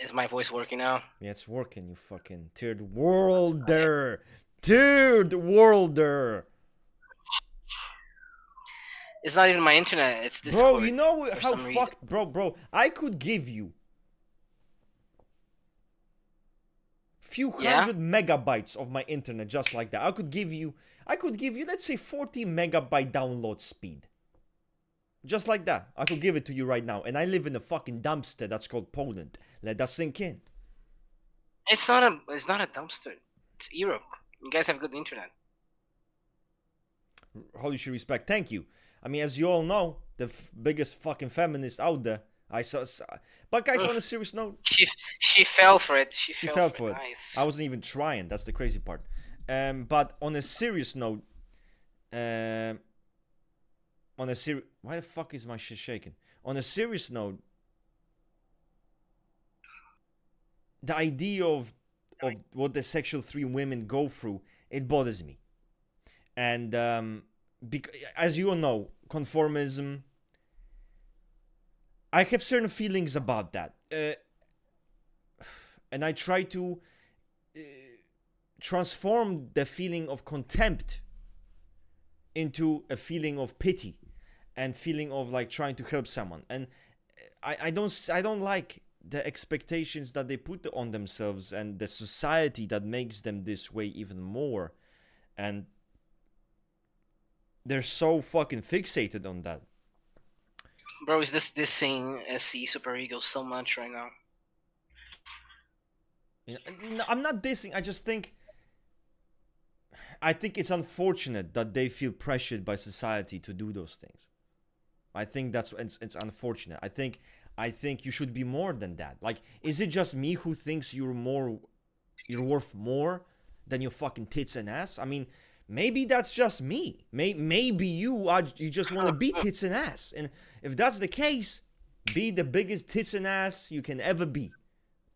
Is my voice working now? Yeah, it's working, you fucking third worlder. Third worlder. It's not even my internet, it's Discord. Bro, you know how fucked, bro, I could give you few hundred megabytes of my internet just like that. I could give you, let's say 40 megabyte download speed. Just like that. I could give it to you right now. And I live in a fucking dumpster that's called Poland. Let that sink in. It's not a dumpster. It's Europe. You guys have good internet. Holy shit, respect. Thank you. I mean, as you all know, the biggest fucking feminist out there. I saw. But guys, Ugh. on a serious note, She fell for it. she fell For for it. it. Nice. I wasn't even trying. That's the crazy part. But on a serious note, on a serious, why the fuck is my shit shaking? On a serious note, the idea of what the sexual three women go through, it bothers me. And as you all know, conformism, I have certain feelings about that, and I try to transform the feeling of contempt into a feeling of pity and feeling of like trying to help someone. And I don't like the expectations that they put on themselves and the society that makes them this way even more. And they're so fucking fixated on that. Bro, is this dissing SC Super Ego so much right now? I'm not dissing. I think it's unfortunate that they feel pressured by society to do those things. I think it's unfortunate. I think you should be more than that. Like, is it just me who thinks you're worth more than your fucking tits and ass? I mean, maybe that's just me. Maybe you just want to be tits and ass. And if that's the case, be the biggest tits and ass you can ever be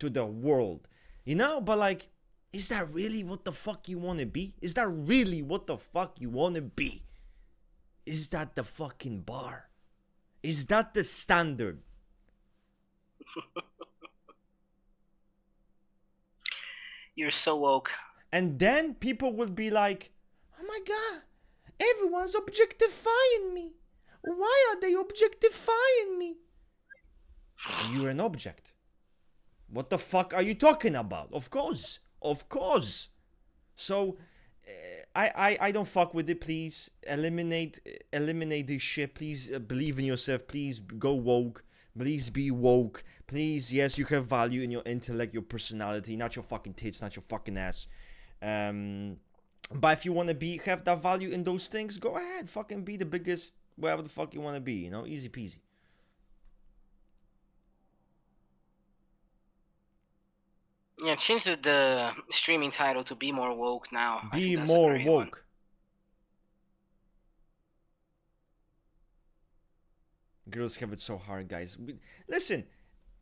to the world. But like, is that really what the fuck you want to be? Is that really what the fuck you want to be? Is that the fucking bar? Is that the standard? You're so woke. And then people will be like, oh my god, everyone's objectifying me. Why are they objectifying me? You're an object. What the fuck are you talking about? Of course. So, I don't fuck with it. Please eliminate this shit. Please believe in yourself. Please go woke. Please be woke. Please, yes, you have value in your intellect, your personality, not your fucking tits, not your fucking ass. But if you want to have that value in those things, go ahead. Fucking be the biggest, whatever the fuck you want to be. Easy peasy. Yeah, change the streaming title to Be More Woke now. Be more woke. Girls have it so hard, guys. Listen,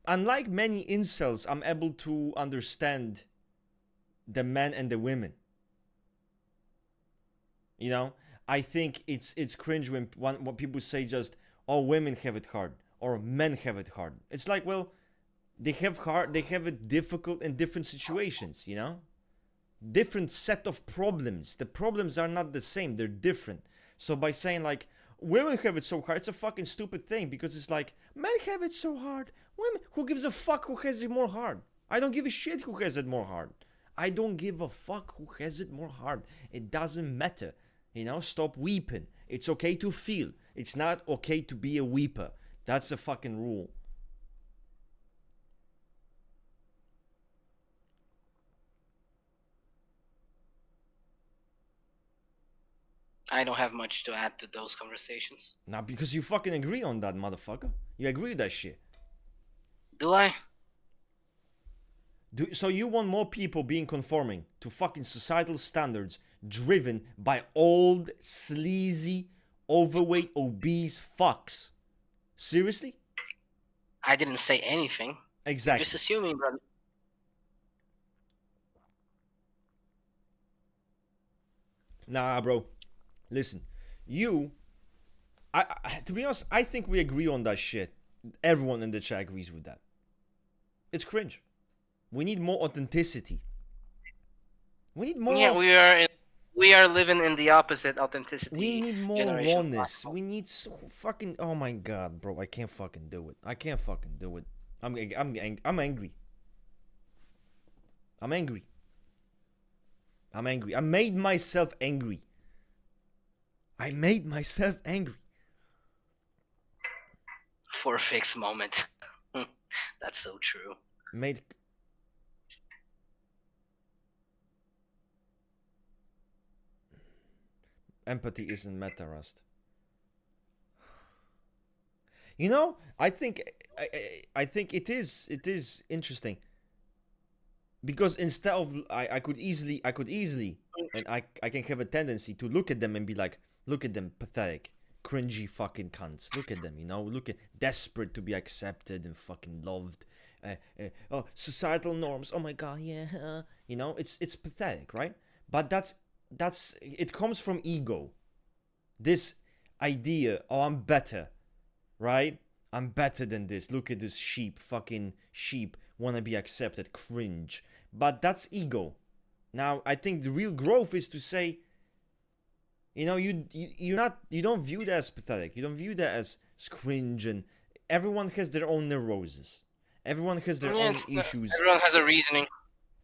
unlike many incels, I'm able to understand the men and the women. I think it's cringe when people say just, oh, women have it hard or men have it hard. It's like, well, they have it difficult in different situations, different set of problems. The problems are not the same, they're different. So by saying like women have it so hard, it's a fucking stupid thing, because it's like, men have it so hard, women, who gives a fuck who has it more hard? I don't give a shit who has it more hard. I don't give a fuck who has it more hard. It doesn't matter. Stop weeping. It's okay to feel. It's not okay to be a weeper. That's the fucking rule. I don't have much to add to those conversations. Nah, because you fucking agree on that, motherfucker. You agree with that shit. Do I? So you want more people being conforming to fucking societal standards driven by old, sleazy, overweight, obese fucks? Seriously? I didn't say anything. Exactly. I'm just assuming, brother. Nah, bro. Listen, to be honest, I think we agree on that shit. Everyone in the chat agrees with that. It's cringe. We need more authenticity. We need more. Yeah, we are living in the opposite authenticity. We need more rawness. We need fucking. Oh my god, bro! I can't fucking do it. I'm angry. I'm angry. I made myself angry. For a fixed moment. That's so true. empathy isn't meta, Rust. You know, I think it is interesting because instead of I could easily and I can have a tendency to look at them and be like, look at them, pathetic, cringy fucking cunts. Look at them, you know, look at desperate to be accepted and fucking loved. Oh, societal norms. Oh my god, yeah, you know, it's pathetic, right? But that's it comes from ego. This idea, oh, I'm better, right? I'm better than this. Look at this sheep, fucking sheep, wanna be accepted, cringe. But that's ego. Now, I think the real growth is to say, you know, you don't view that as pathetic. You don't view that as cringe, and everyone has their own neuroses. Everyone has their Yeah, own issues. everyone has a reasoning.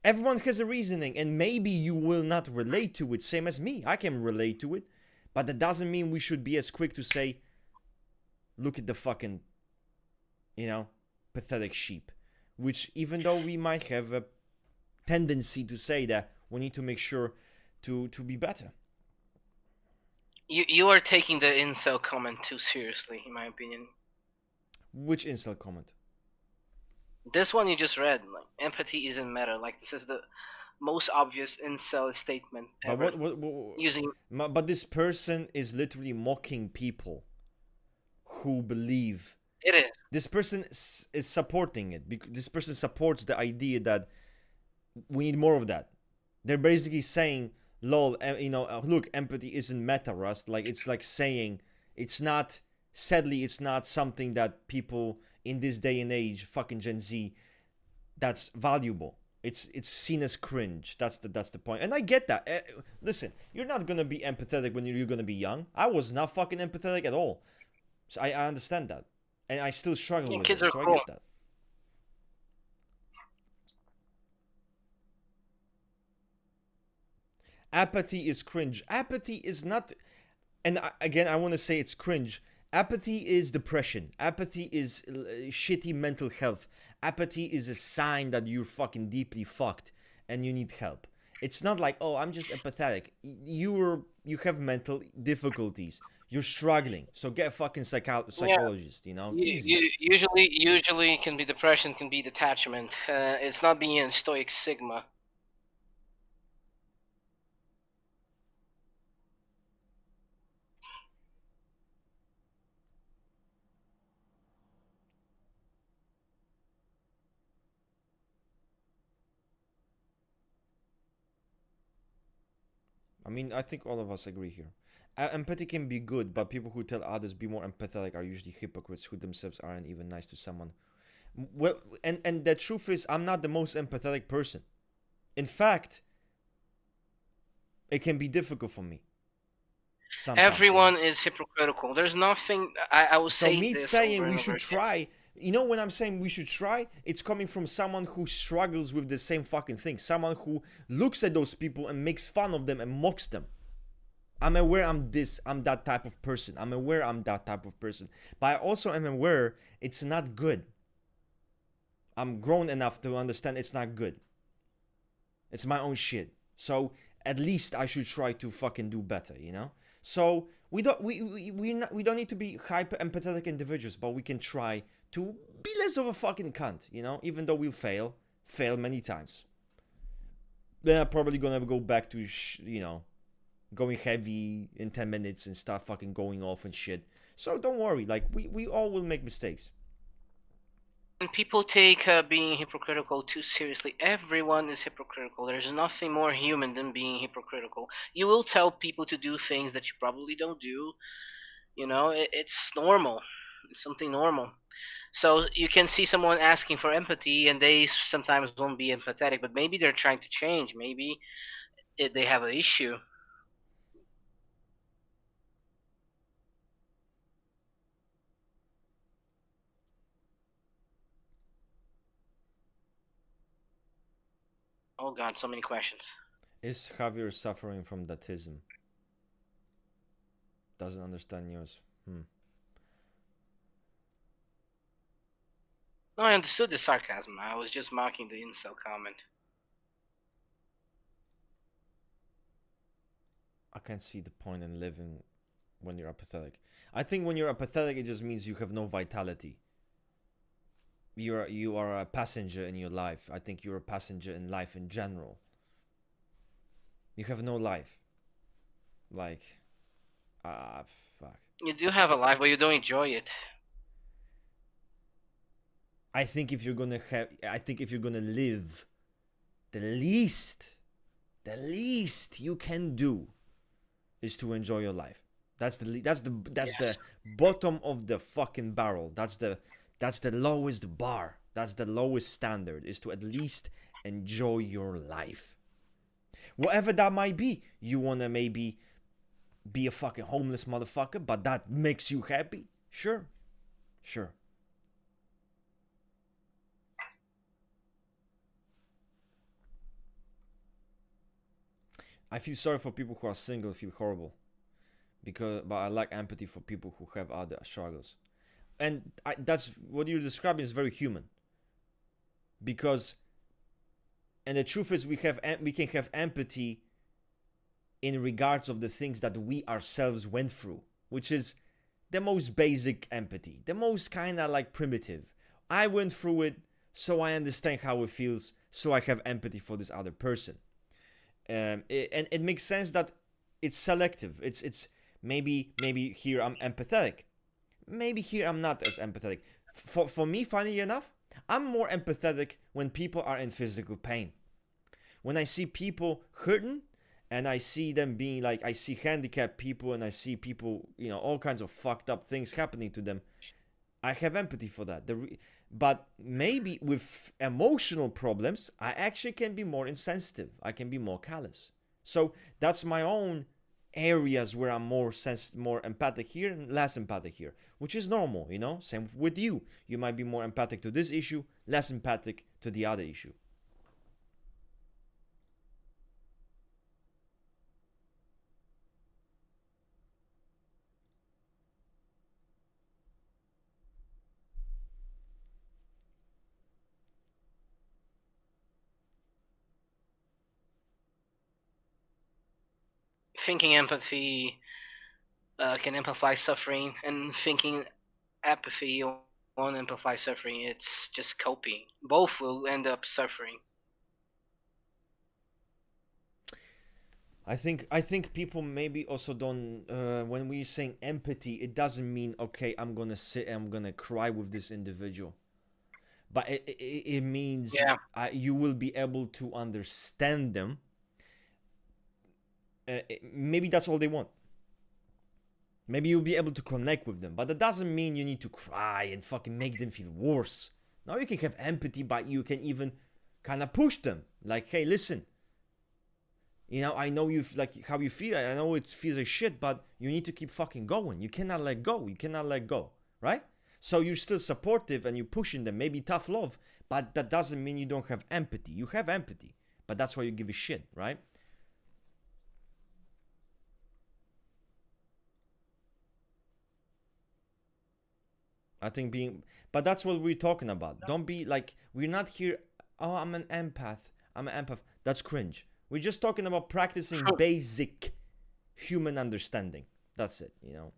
Everyone has a reasoning, and maybe you will not relate to it, same as me. I can relate to it, but that doesn't mean we should be as quick to say, look at the fucking, you know, pathetic sheep. Which, even though we might have a tendency to say that, we need to make sure to be better. You are taking the incel comment too seriously, in my opinion. Which incel comment? This one you just read, like empathy isn't meta. Like this is the most obvious incel statement ever. But what using but this person is literally mocking people who believe. it is. This person is supporting it because this person supports the idea that we need more of that. They're basically saying, "Lol, you know, look, empathy isn't meta, Rust." Like it's like saying it's not. Sadly, it's not something that people in this day and age, fucking Gen Z, that's valuable. It's seen as cringe. That's the point. And I get that. Listen, you're not gonna be empathetic when you're gonna be young. I was not fucking empathetic at all. So I understand that, and I still struggle with Kids it. are So I cool. get that. Apathy is cringe. Apathy is not. And again, I want to say it's cringe. Apathy is depression. Apathy is shitty mental health. Apathy is a sign that you're fucking deeply fucked and you need help. It's not like, oh, I'm just apathetic. You have mental difficulties. You're struggling. So get a fucking psychologist, you know? Easy. Usually can be depression, can be detachment. It's not being in stoic sigma. I mean, I think all of us agree here. Empathy can be good, but people who tell others be more empathetic are usually hypocrites who themselves aren't even nice to someone. Well, and the truth is, I'm not the most empathetic person. In fact, it can be difficult for me. Sometimes, Everyone is hypocritical. There's nothing. I will so say me this saying over we and over should again. try, you know, when I'm saying we should try, it's coming from someone who struggles with the same fucking thing. Someone who looks at those people and makes fun of them and mocks them. I'm aware I'm that type of person. I'm aware I'm that type of person. But I also am aware it's not good. I'm grown enough to understand it's not good. It's my own shit. So at least I should try to fucking do better, you know? So we don't need to be hyper empathetic individuals, but we can try to be less of a fucking cunt, you know? Even though we'll fail many times. Then I'm probably gonna go back to you know, going heavy in 10 minutes and start fucking going off and shit. So don't worry, like we all will make mistakes. And people take being hypocritical too seriously. Everyone is hypocritical. There's nothing more human than being hypocritical. You will tell people to do things that you probably don't do. You know, it's normal. It's something normal. So you can see someone asking for empathy, and they sometimes won't be empathetic, but maybe they're trying to change. Maybe they have an issue. Oh God, so many questions. Is Javier suffering from autism? Doesn't understand news. No, I understood the sarcasm. I was just mocking the incel comment. I can't see the point in living when you're apathetic. I think when you're apathetic, it just means you have no vitality. You are a passenger in your life. I think you're a passenger in life in general. You have no life. Like, ah, fuck. You do have a life, but you don't enjoy it. I think if you're gonna live, the least you can do is to enjoy your life. That's the Yes. bottom of the fucking barrel. That's the lowest bar. That's the lowest standard, is to at least enjoy your life. Whatever that might be. You wanna maybe be a fucking homeless motherfucker, but that makes you happy? Sure. I feel sorry for people who are single, feel horrible. But I lack empathy for people who have other struggles. And that's what you're describing is very human. Because, and the truth is, we can have empathy in regards of the things that we ourselves went through, which is the most basic empathy, the most kind of like primitive. I went through it, so I understand how it feels, so I have empathy for this other person. And it makes sense that it's selective. It's maybe here I'm empathetic, maybe here I'm not as empathetic. For me, funny enough, I'm more empathetic when people are in physical pain. When I see people hurting, and I see them being like, I see handicapped people, and I see people, all kinds of fucked up things happening to them, I have empathy for that. But maybe with emotional problems, I actually can be more insensitive. I can be more callous. So that's my own areas where I'm more more empathic here and less empathic here, which is normal, Same with you. You might be more empathic to this issue, less empathic to the other issue. Thinking empathy can amplify suffering, and thinking apathy won't amplify suffering. It's just coping. Both will end up suffering. I think people maybe also don't. When we're saying empathy, it doesn't mean, okay, I'm gonna sit and I'm gonna cry with this individual, but it means Yeah. you will be able to understand them. Maybe that's all they want. Maybe you'll be able to connect with them, but that doesn't mean you need to cry and fucking make them feel worse. Now you can have empathy, but you can even kind of push them. Like, hey, listen, I know you like how you feel. I know it feels like shit, but you need to keep fucking going. You cannot let go. You cannot let go, right? So you're still supportive and you're pushing them. Maybe tough love, but that doesn't mean you don't have empathy. You have empathy, but that's why you give a shit, right? I think but that's what we're talking about. Don't be like, we're not here, oh, I'm an empath. I'm an empath. That's cringe. We're just talking about practicing basic human understanding. That's it. Oh,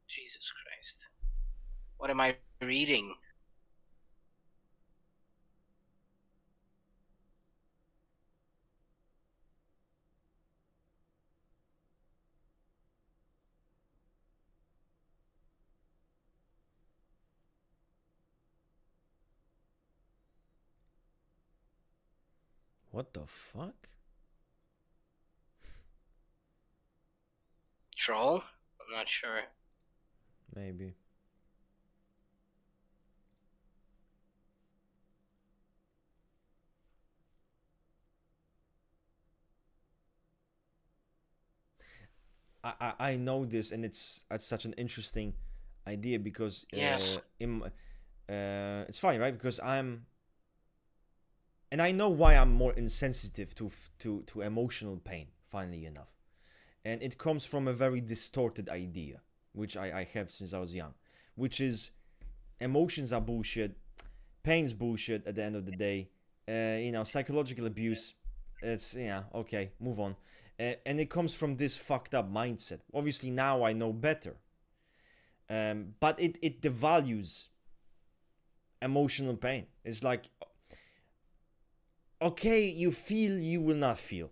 Jesus Christ. What am I reading? What the fuck? Troll? I'm not sure. Maybe. I know this, and it's such an interesting idea because Yes. it's funny, right? Because and I know why I'm more insensitive to emotional pain. Funnily enough, and it comes from a very distorted idea, which I have since I was young, which is emotions are bullshit. Pain's bullshit at the end of the day. Psychological abuse. It's okay. Move on. And it comes from this fucked up mindset. Obviously now I know better. But it devalues emotional pain. It's like, okay, you feel, you will not feel.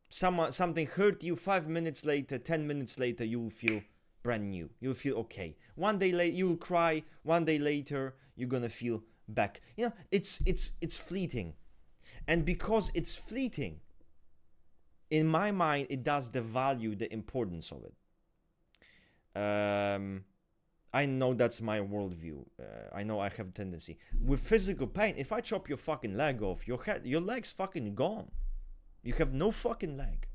Something hurt you 5 minutes later, 10 minutes later, you will feel brand new. You'll feel okay. One day later, you will cry. One day later, you're gonna feel back. It's fleeting. And because it's fleeting, in my mind, it does devalue the importance of it. I know that's my worldview. I know I have a tendency. With physical pain, if I chop your fucking leg off, your leg's fucking gone. You have no fucking leg.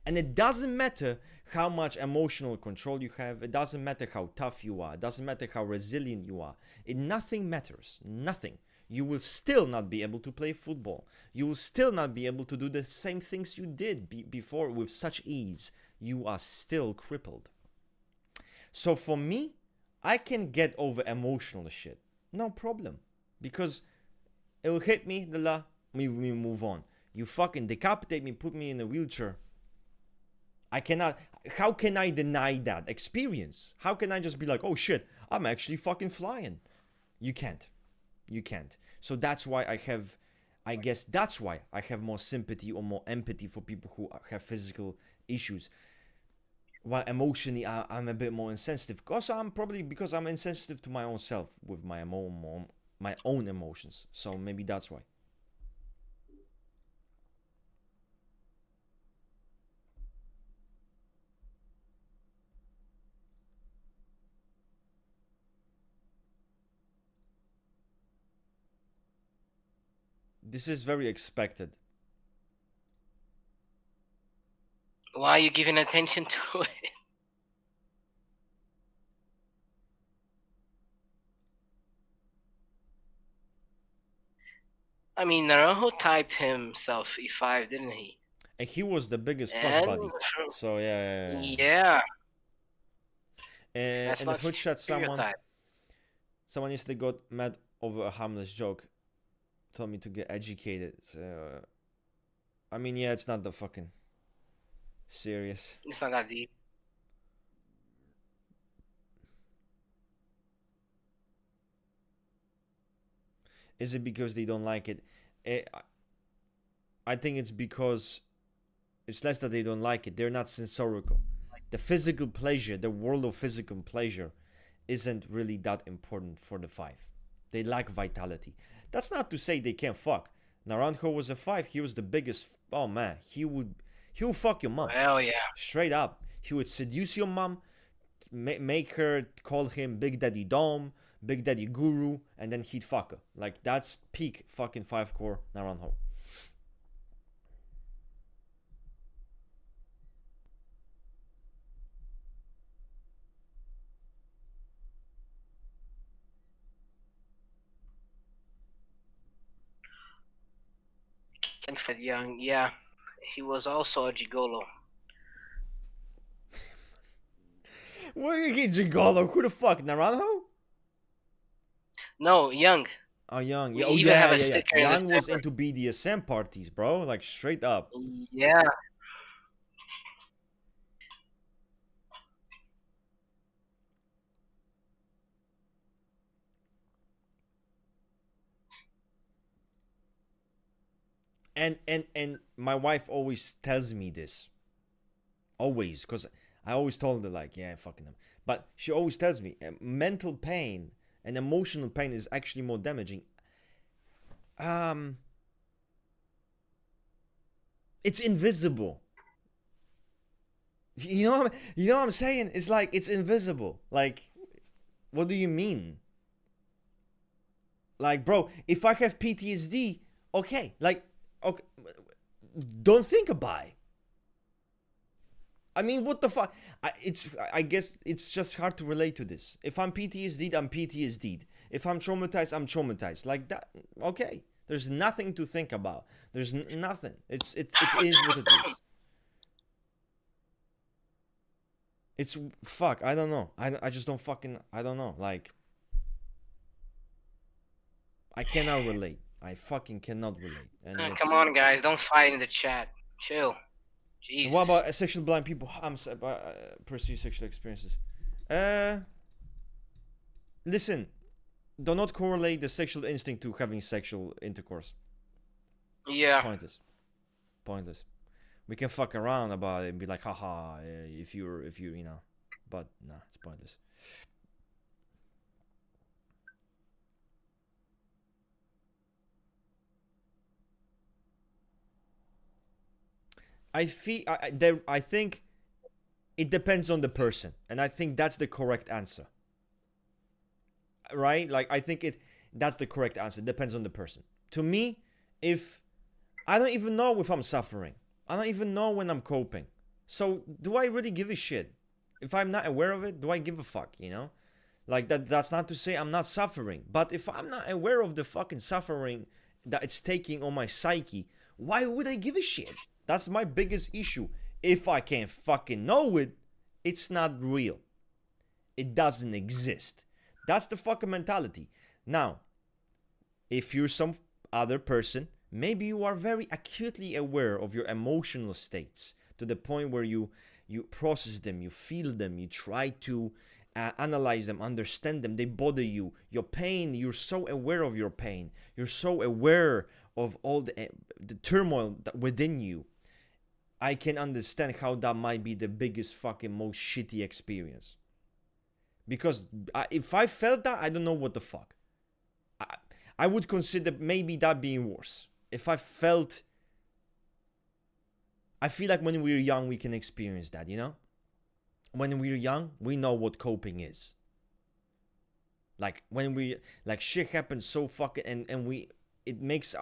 And it doesn't matter how much emotional control you have. It doesn't matter how tough you are. It doesn't matter how resilient you are. Nothing matters. Nothing. You will still not be able to play football. You will still not be able to do the same things you did before with such ease. You are still crippled. So for me, I can get over emotional shit. No problem. Because it'll hit me, we move on. You fucking decapitate me, put me in a wheelchair. I cannot. How can I deny that experience? How can I just be like, oh shit, I'm actually fucking flying? You can't. You can't. So that's why I guess that's why I have more sympathy or more empathy for people who have physical issues. While emotionally, I'm a bit more insensitive. Because I'm insensitive to my own self with my own emotions. So maybe that's why. This is very expected. Why are you giving attention to it? I mean, Naranjo typed himself E5, didn't he? And he was the biggest fuck buddy. Sure. So yeah. Yeah. And That's in the not hood chat, someone yesterday got mad over a harmless joke. Told me to get educated. I mean, yeah, it's not the fucking serious. It's not that deep. Is it because they don't like it? I think it's because it's less that they don't like it. They're not sensorical. The physical pleasure, the world of physical pleasure, isn't really that important for the 5. They lack vitality. That's not to say they can't fuck. Naranjo was a 5. He was the biggest. Oh man, he would fuck your mom. Hell yeah. Straight up. He would seduce your mom, make her call him Big Daddy Dom, Big Daddy Guru, and then he'd fuck her. Like, that's peak fucking 5-core Naranjo. And Fred Young, yeah. He was also a gigolo. What do you get gigolo? Who the fuck? Naranjo? No, Young. Oh, Young. We Yeah, oh, even yeah, have a yeah, sticker yeah. in Young the was sticker. into BDSM parties, bro. Like, straight up. Yeah. And my wife always tells me this. Always, because I always told her, like, yeah, fucking them. But she always tells me mental pain and emotional pain is actually more damaging. It's invisible. You know what I'm saying? It's like, it's invisible. Like, what do you mean? Like, bro, if I have PTSD, okay, like, okay, don't think about it. I mean, what the fuck? I guess it's just hard to relate to this. If I'm PTSD'd, I'm PTSD'd. If I'm traumatized, I'm traumatized. Like that, okay. There's nothing to think about. There's nothing. It is what it is. It's fuck. I don't know. I just don't fucking. I don't know. Like, I cannot relate. I fucking cannot relate. And Come on, guys, don't fight in the chat. Chill. Jesus. What about sexually blind people? Pursue sexual experiences. Listen, do not correlate the sexual instinct to having sexual intercourse. Yeah. Pointless. We can fuck around about it and be like, haha, if you know, but nah, it's pointless. I think it depends on the person, and I think that's the correct answer. Right? Like, I think that's the correct answer. It depends on the person. To me, if I don't even know if I'm suffering, I don't even know when I'm coping. So do I really give a shit? If I'm not aware of it, do I give a fuck, you know? Like, that's not to say I'm not suffering. But if I'm not aware of the fucking suffering that it's taking on my psyche, why would I give a shit? That's my biggest issue. If I can't fucking know it, it's not real. It doesn't exist. That's the fucking mentality. Now, if you're some other person, maybe you are very acutely aware of your emotional states to the point where you process them, you feel them, you try to analyze them, understand them, they bother you. Your pain, you're so aware of your pain. You're so aware of all the turmoil within you. I can understand how that might be the biggest fucking most shitty experience. Because if I felt that, I don't know what the fuck. I would consider maybe that being worse. If I feel like when we're young, we can experience that, you know? When we're young, we know what coping is. Like, shit happens so fucking, and it makes,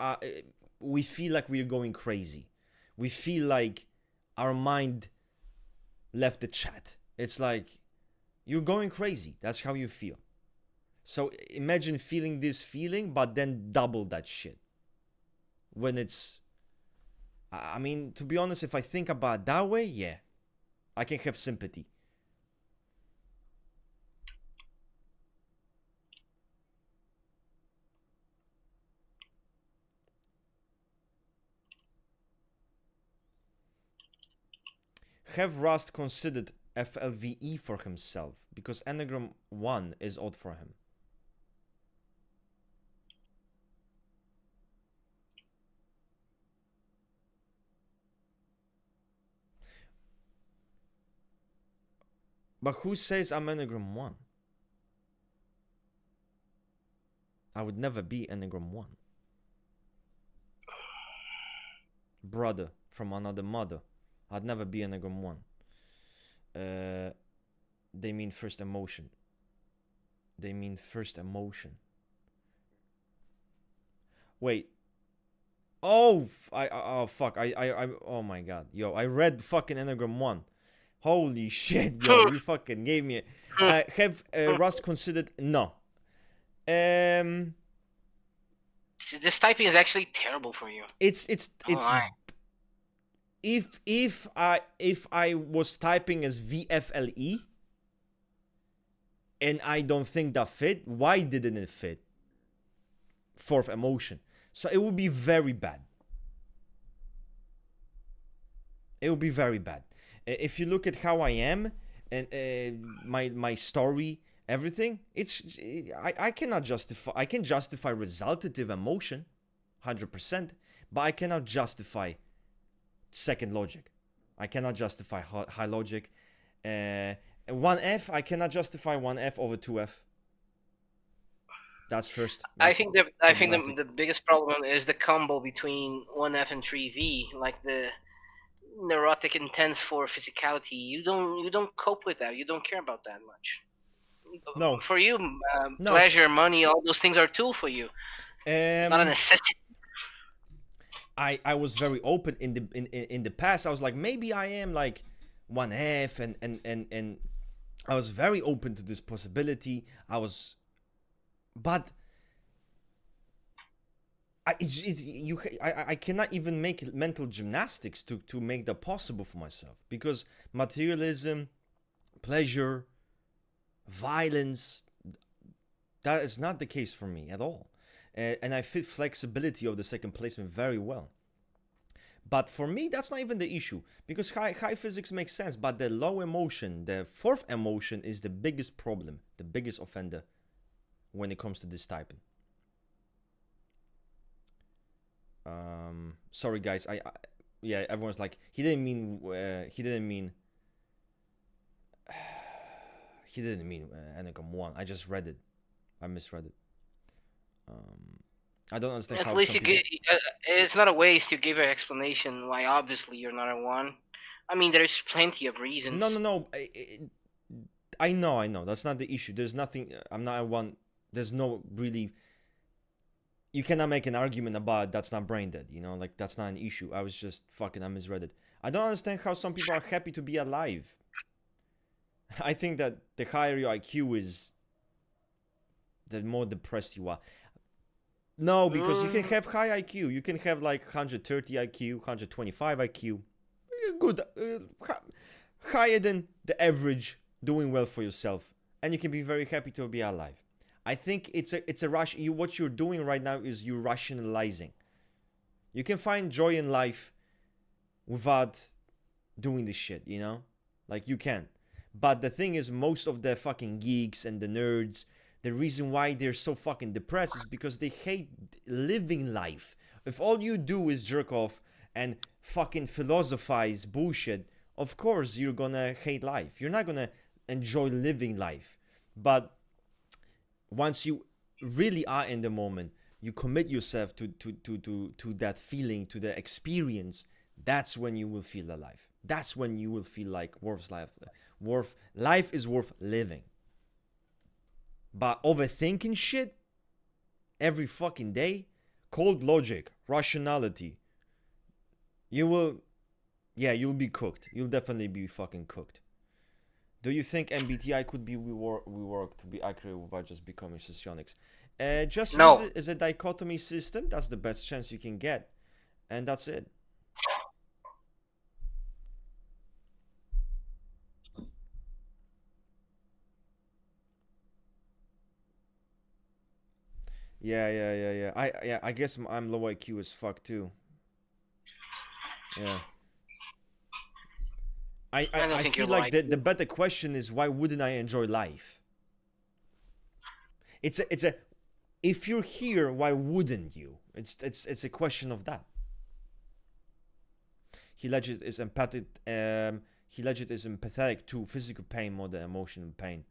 we feel like we're going crazy. We feel like our mind left the chat. It's like, you're going crazy. That's how you feel. So imagine feeling this feeling, but then double that shit. When it's, I mean, to be honest, if I think about it that way, yeah, I can have sympathy. Have Rust considered FLVE for himself? Because Enneagram 1 is odd for him. But who says I'm Enneagram 1? I would never be Enneagram 1. Brother from another mother. I'd never be Enneagram 1. They mean first emotion. Wait. Oh, fuck. Oh my god. Yo, I read fucking Enneagram 1. Holy shit, yo, you fucking gave me a... have Rust considered... No. This typing is actually terrible for you. It's if I was typing as VFLE and I don't think that fit, why didn't it fit? Fourth emotion. So it would be very bad. It would be very bad. If you look at how I am and my story, everything, I cannot justify. I can justify resultative emotion, 100%, but I cannot justify second logic. I cannot justify high logic. 1F, I cannot justify 1F over 2F. That's first. I think the biggest problem is the combo between 1F and 3V, like the neurotic intense for physicality. You don't cope with that. You don't care about that much. No. For you, no. Pleasure, money, all those things are tool for you. It's not a necessity. I was very open in the past. I was like, maybe I am like 1F and I was very open to this possibility. But I cannot even make mental gymnastics to make that possible for myself, because materialism, pleasure, violence, that is not the case for me at all. and I fit flexibility of the second placement very well. But for me, that's not even the issue, because high physics makes sense, but the low emotion, the fourth emotion, is the biggest problem, the biggest offender when it comes to this typing. Sorry guys, yeah, everyone's like, he didn't mean Enneagram 1. I just read it. I misread it. I don't understand At how least some people... it's not a waste. You give an explanation why obviously you're not a 1. I mean, there's plenty of reasons. No. I know. That's not the issue. There's nothing. I'm not a 1. There's no really... You cannot make an argument about that's not brain dead, you know? Like, that's not an issue. I misread it. I don't understand how some people are happy to be alive. I think that the higher your IQ is, the more depressed you are. No, because you can have high IQ. You can have like 130 IQ, 125 IQ. Good. Higher than the average, doing well for yourself. And you can be very happy to be alive. I think it's a rush. What you're doing right now is you're rationalizing. You can find joy in life without doing this shit, you know? Like, you can. But the thing is, most of the fucking geeks and the nerds, the reason why they're so fucking depressed is because they hate living life. If all you do is jerk off and fucking philosophize bullshit, of course you're gonna hate life. You're not gonna enjoy living life. But once you really are in the moment, you commit yourself to that feeling, to the experience, that's when you will feel alive. That's when you will feel like life is worth living. But overthinking shit every fucking day, cold logic, rationality, you'll be cooked. You'll definitely be fucking cooked. Do you think MBTI could be reworked to be accurate without just becoming socionics? Just no. Use it as a dichotomy system. That's the best chance you can get. And that's it. Yeah. I guess I'm low IQ as fuck too. Yeah. I feel like the better question is, why wouldn't I enjoy life? It's a if you're here, why wouldn't you? It's a question of that. He legit is empathetic. He legit is empathetic to physical pain more than emotional pain.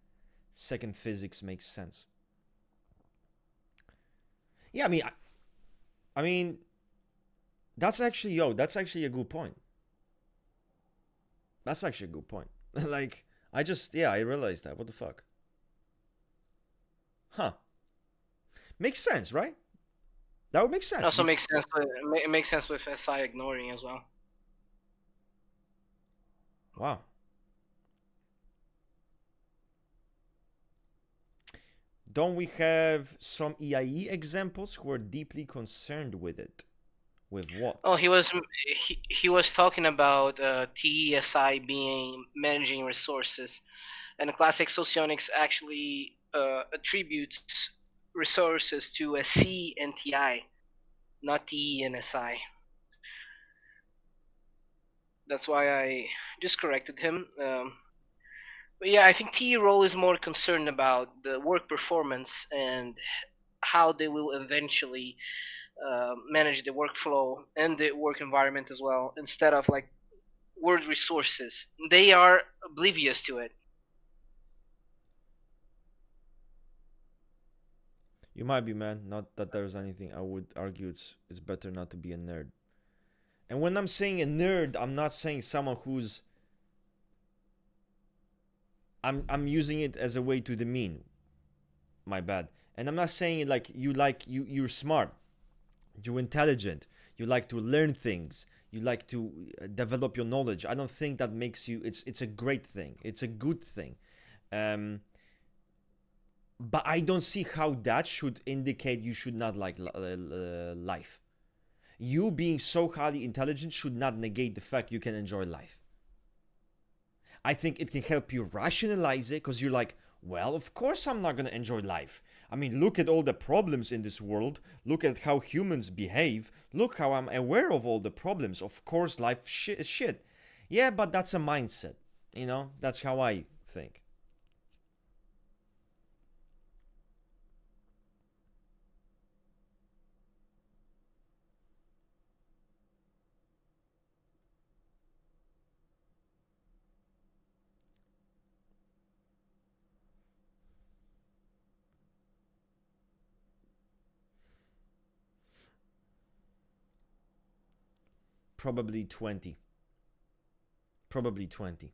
Second physics makes sense. Yeah, I mean, that's actually a good point. That's actually a good point. Like, I realized that. What the fuck? Huh. Makes sense, right? That would make sense. It also makes sense. It makes sense with SI ignoring as well. Wow. Don't we have some EIE examples who are deeply concerned with it? With what? Oh, he was talking about TESI being managing resources, and the classic socionics actually attributes resources to a C and TI, not TE and SI. That's why I just corrected him. But yeah, I think TE role is more concerned about the work performance and how they will eventually manage the workflow and the work environment as well, instead of like word resources. They are oblivious to it. You might be, man. Not that there's anything. I would argue it's better not to be a nerd. And when I'm saying a nerd, I'm not saying someone who's... I'm using it as a way to demean. My bad. And I'm not saying it like you're smart, you're intelligent, you like to learn things, you like to develop your knowledge. I don't think that makes you... It's a great thing. It's a good thing. But I don't see how that should indicate you should not like life. You being so highly intelligent should not negate the fact you can enjoy life. I think it can help you rationalize it, because you're like, well, of course I'm not gonna enjoy life. I mean, look at all the problems in this world. Look at how humans behave. Look how I'm aware of all the problems. Of course, life is shit. Yeah, but that's a mindset. You know, that's how I think. Probably 20. Probably 20.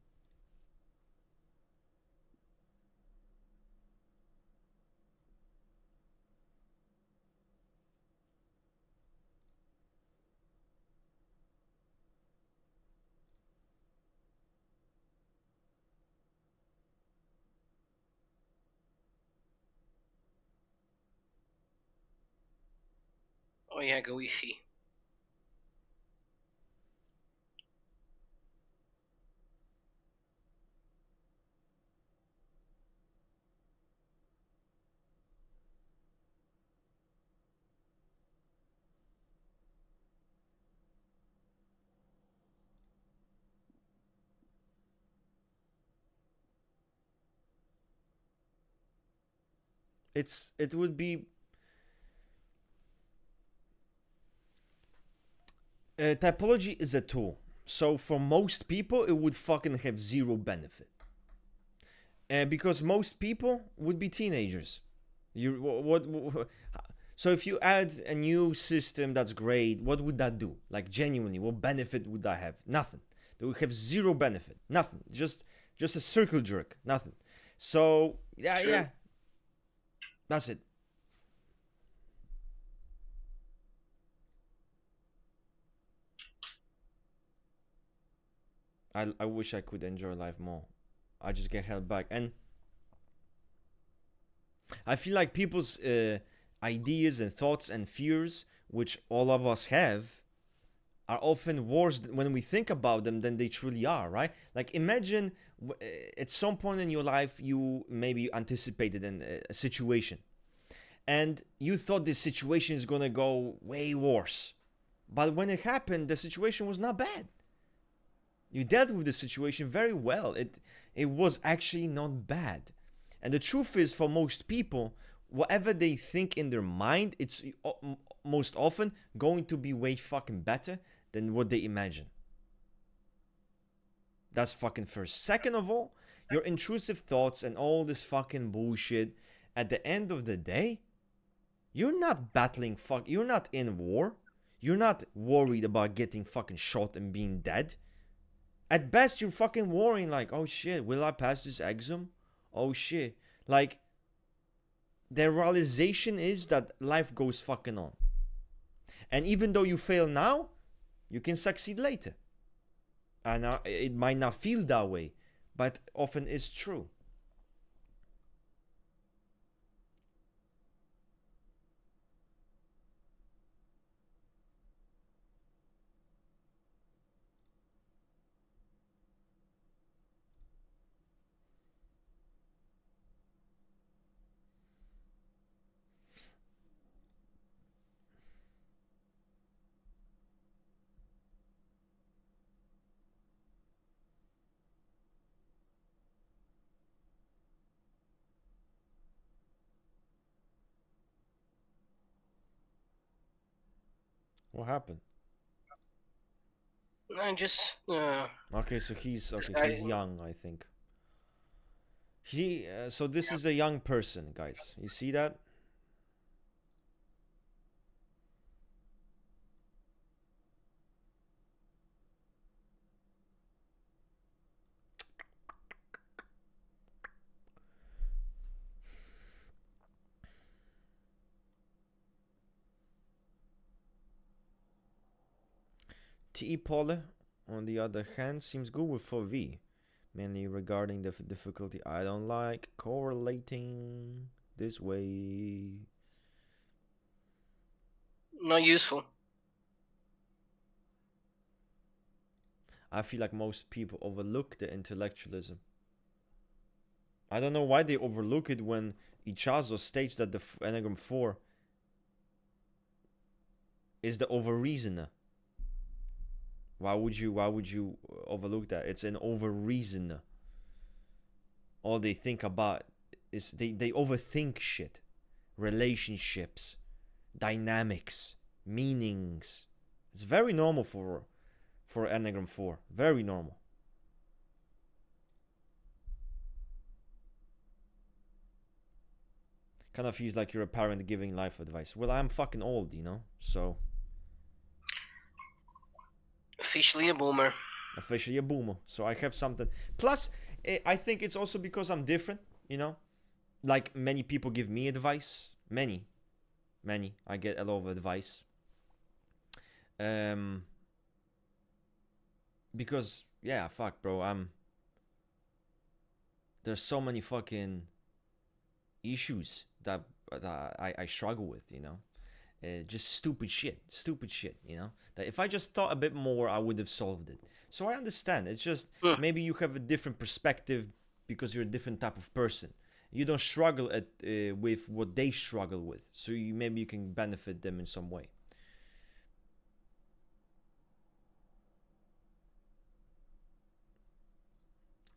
Oh yeah, go Wi-Fi. It would be typology is a tool. So for most people, it would fucking have zero benefit. Because most people would be teenagers. You what? So if you add a new system that's great, what would that do? Like genuinely, what benefit would that have? Nothing. They would have zero benefit. Nothing. Just a circle jerk. Nothing. So yeah, Sure. yeah. That's it. I wish I could enjoy life more. I just get held back. And I feel like people's ideas and thoughts and fears, which all of us have, are often worse when we think about them than they truly are, right? Like imagine at some point in your life you maybe anticipated a situation and you thought this situation is gonna go way worse. But when it happened, the situation was not bad. You dealt with the situation very well. It was actually not bad. And the truth is, for most people, whatever they think in their mind, it's most often going to be way fucking better than what they imagine. That's fucking first. Second of all, your intrusive thoughts and all this fucking bullshit, at the end of the day, you're not battling you're not in war. You're not worried about getting fucking shot and being dead. At best, you're fucking worrying like, oh shit, will I pass this exam? Oh shit. Like, the realization is that life goes fucking on. And even though you fail now, you can succeed later. And it might not feel that way, but often is true. What happened? I just Okay, so he's this okay. guy. He's young, I think. So this is a young person, guys. You see that? T. Paula, on the other hand, seems good with 4V, mainly regarding the difficulty. I don't like correlating this way. Not useful. I feel like most people overlook the intellectualism. I don't know why they overlook it when Ichazo states that the Enneagram 4 is the over reasoner. Why would you overlook that? It's an over reasoner. All they think about is they overthink shit. Relationships, dynamics, meanings. It's very normal for Enneagram 4. Very normal. Kind of feels like you're a parent giving life advice. Well, I'm fucking old, you know? So. Officially a boomer. Officially a boomer. So I have something. Plus, I think it's also because I'm different, you know? Like many people give me advice. Many. I get a lot of advice. Because, yeah, fuck, bro. There's so many fucking issues that I struggle with, you know? Just stupid shit, you know? That if I just thought a bit more, I would have solved it. So I understand. It's just maybe you have a different perspective because you're a different type of person. You don't struggle with what they struggle with. So maybe you can benefit them in some way.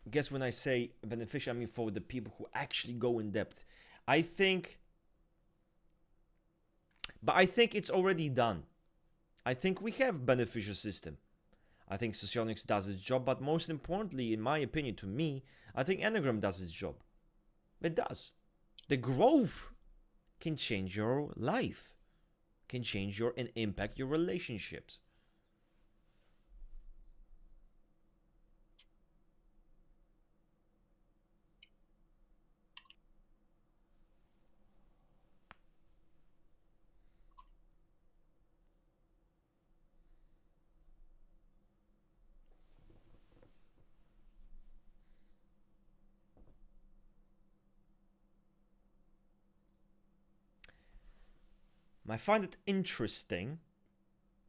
Guess when I say beneficial, I mean for the people who actually go in depth. I think it's already done. I think we have beneficial system. I think Socionics does its job, but most importantly, in my opinion, to me, I think Enneagram does its job. It does. The growth can change your life, can change and impact your relationships. I find it interesting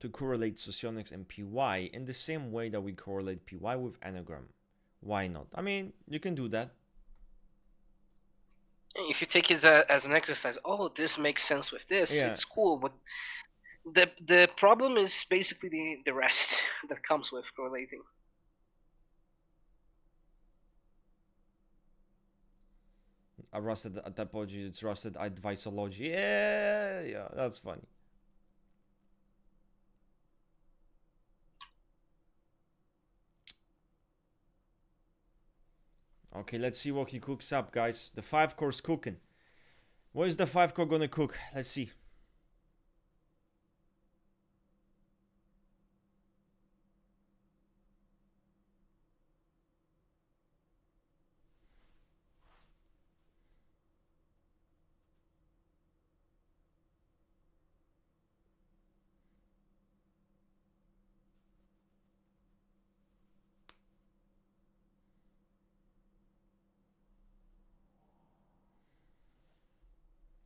to correlate Socionics and PY in the same way that we correlate PY with Enneagram. Why not? I mean, you can do that. If you take it as an exercise, this makes sense with this, it's cool, but the problem is basically the rest that comes with correlating. I rusted Typology, it's rusted Adviceology. Yeah, that's funny. Okay, let's see what he cooks up, guys. The 5-course cooking. What is the 5-core gonna cook? Let's see.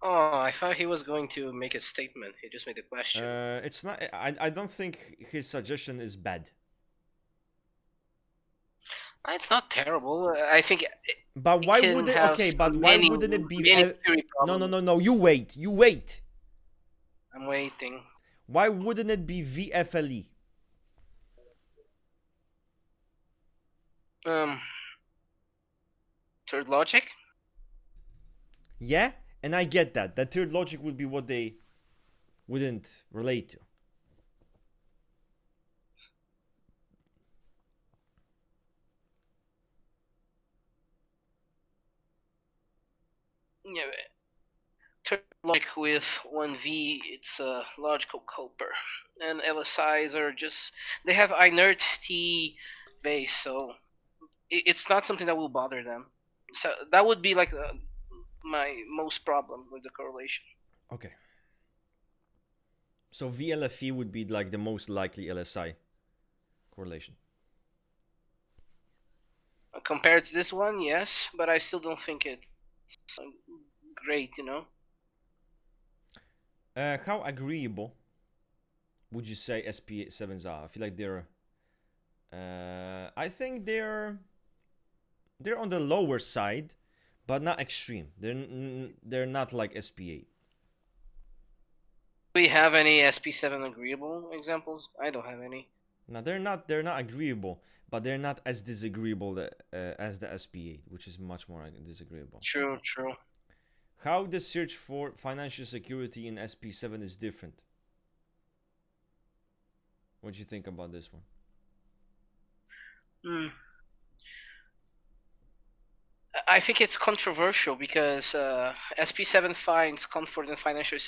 Oh, I thought he was going to make a statement. He just made a question. It's not. I don't think his suggestion is bad. It's not terrible. I think. But why would it? Okay, but why wouldn't it be? No. You wait. I'm waiting. Why wouldn't it be VFLE? Third logic. Yeah, and I get that. That third logic would be what they wouldn't relate to. Yeah, third logic with 1V, it's a logical coper. And LSIs are just, they have inert T base, so it's not something that will bother them. So that would be like my most problem with the correlation. Okay. So VLFE would be like the most likely LSI correlation. Compared to this one, yes, but I still don't think it's great, you know? How agreeable would you say SP7s are? I feel like they're... I think they're on the lower side, but not extreme. They're not like SP8. Do we have any SP7 agreeable examples? I don't have any. Now they're not agreeable, but they're not as disagreeable as the SP8, which is much more disagreeable. True, true. How the search for financial security in SP7 is different. What do you think about this one? Hmm. I think it's controversial because SP7 finds comfort in financial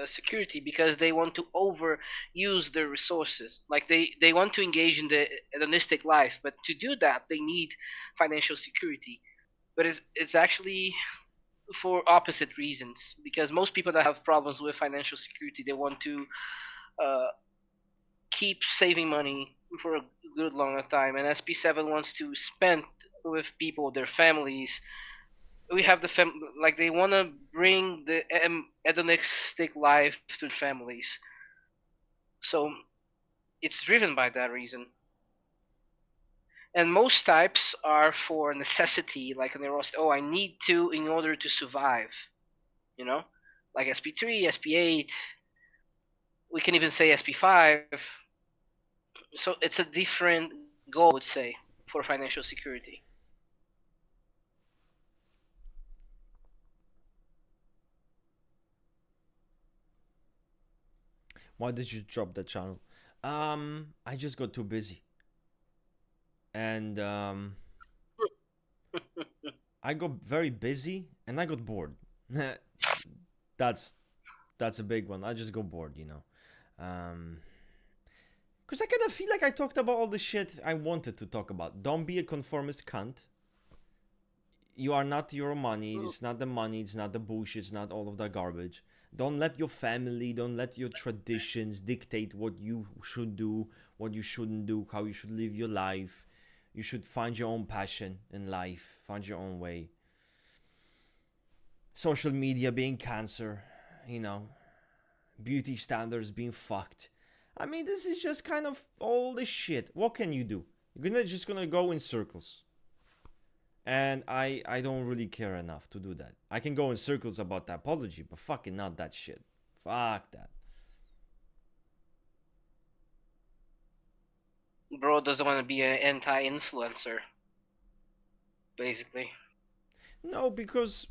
security because they want to overuse their resources. Like they want to engage in the hedonistic life, but to do that, they need financial security. But it's actually for opposite reasons because most people that have problems with financial security, they want to uh, keep saving money for a good long time, and SP7 wants to spend with people, their families. We have like they want to bring the hedonistic life to the families, so it's driven by that reason. And most types are for necessity, like an eros. Oh, I need to in order to survive. You know, like SP3, SP8. We can even say SP5. So it's a different goal, I would say, for financial security. Why did you drop that channel? I just got too busy, and I got very busy, and I got bored. that's that's a big one. I just got bored, because I kind of feel like I talked about all the shit I wanted to talk about. Don't be a conformist cunt. You are not your money. It's not the money. It's not the bullshit. It's not all of that garbage. Don't let your family, don't let your traditions dictate what you should do, what you shouldn't do, how you should live your life. You should find your own passion in life, find your own way. Social media being cancer, you know, beauty standards being fucked. I mean, this is just kind of all this shit. What can you do? You're just gonna go in circles. And I don't really care enough to do that. I can go in circles about typology, but fucking not that shit. Fuck that. Bro doesn't want to be an anti-influencer, basically. No, because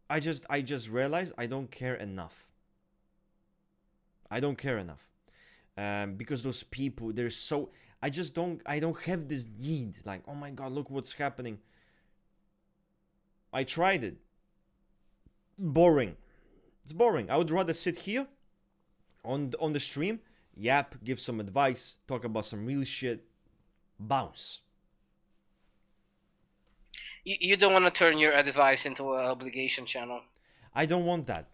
I just realized I don't care enough. I don't care enough. Because those people, they're so, I don't have this need. Like, oh my god, look what's happening. I tried it. Boring. It's boring. I would rather sit here on the stream, yap, give some advice, talk about some real shit, bounce. You don't want to turn your advice into an obligation channel. I don't want that.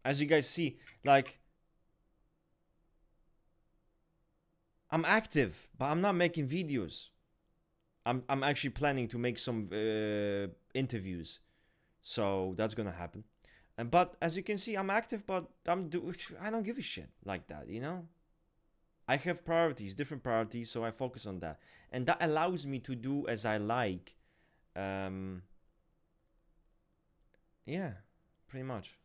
As you guys see, like, I'm active, but I'm not making videos. I'm actually planning to make some interviews, so that's gonna happen. But as you can see, I'm active, but I don't give a shit like that, you know. I have priorities, different priorities, so I focus on that, and that allows me to do as I like. Yeah, pretty much.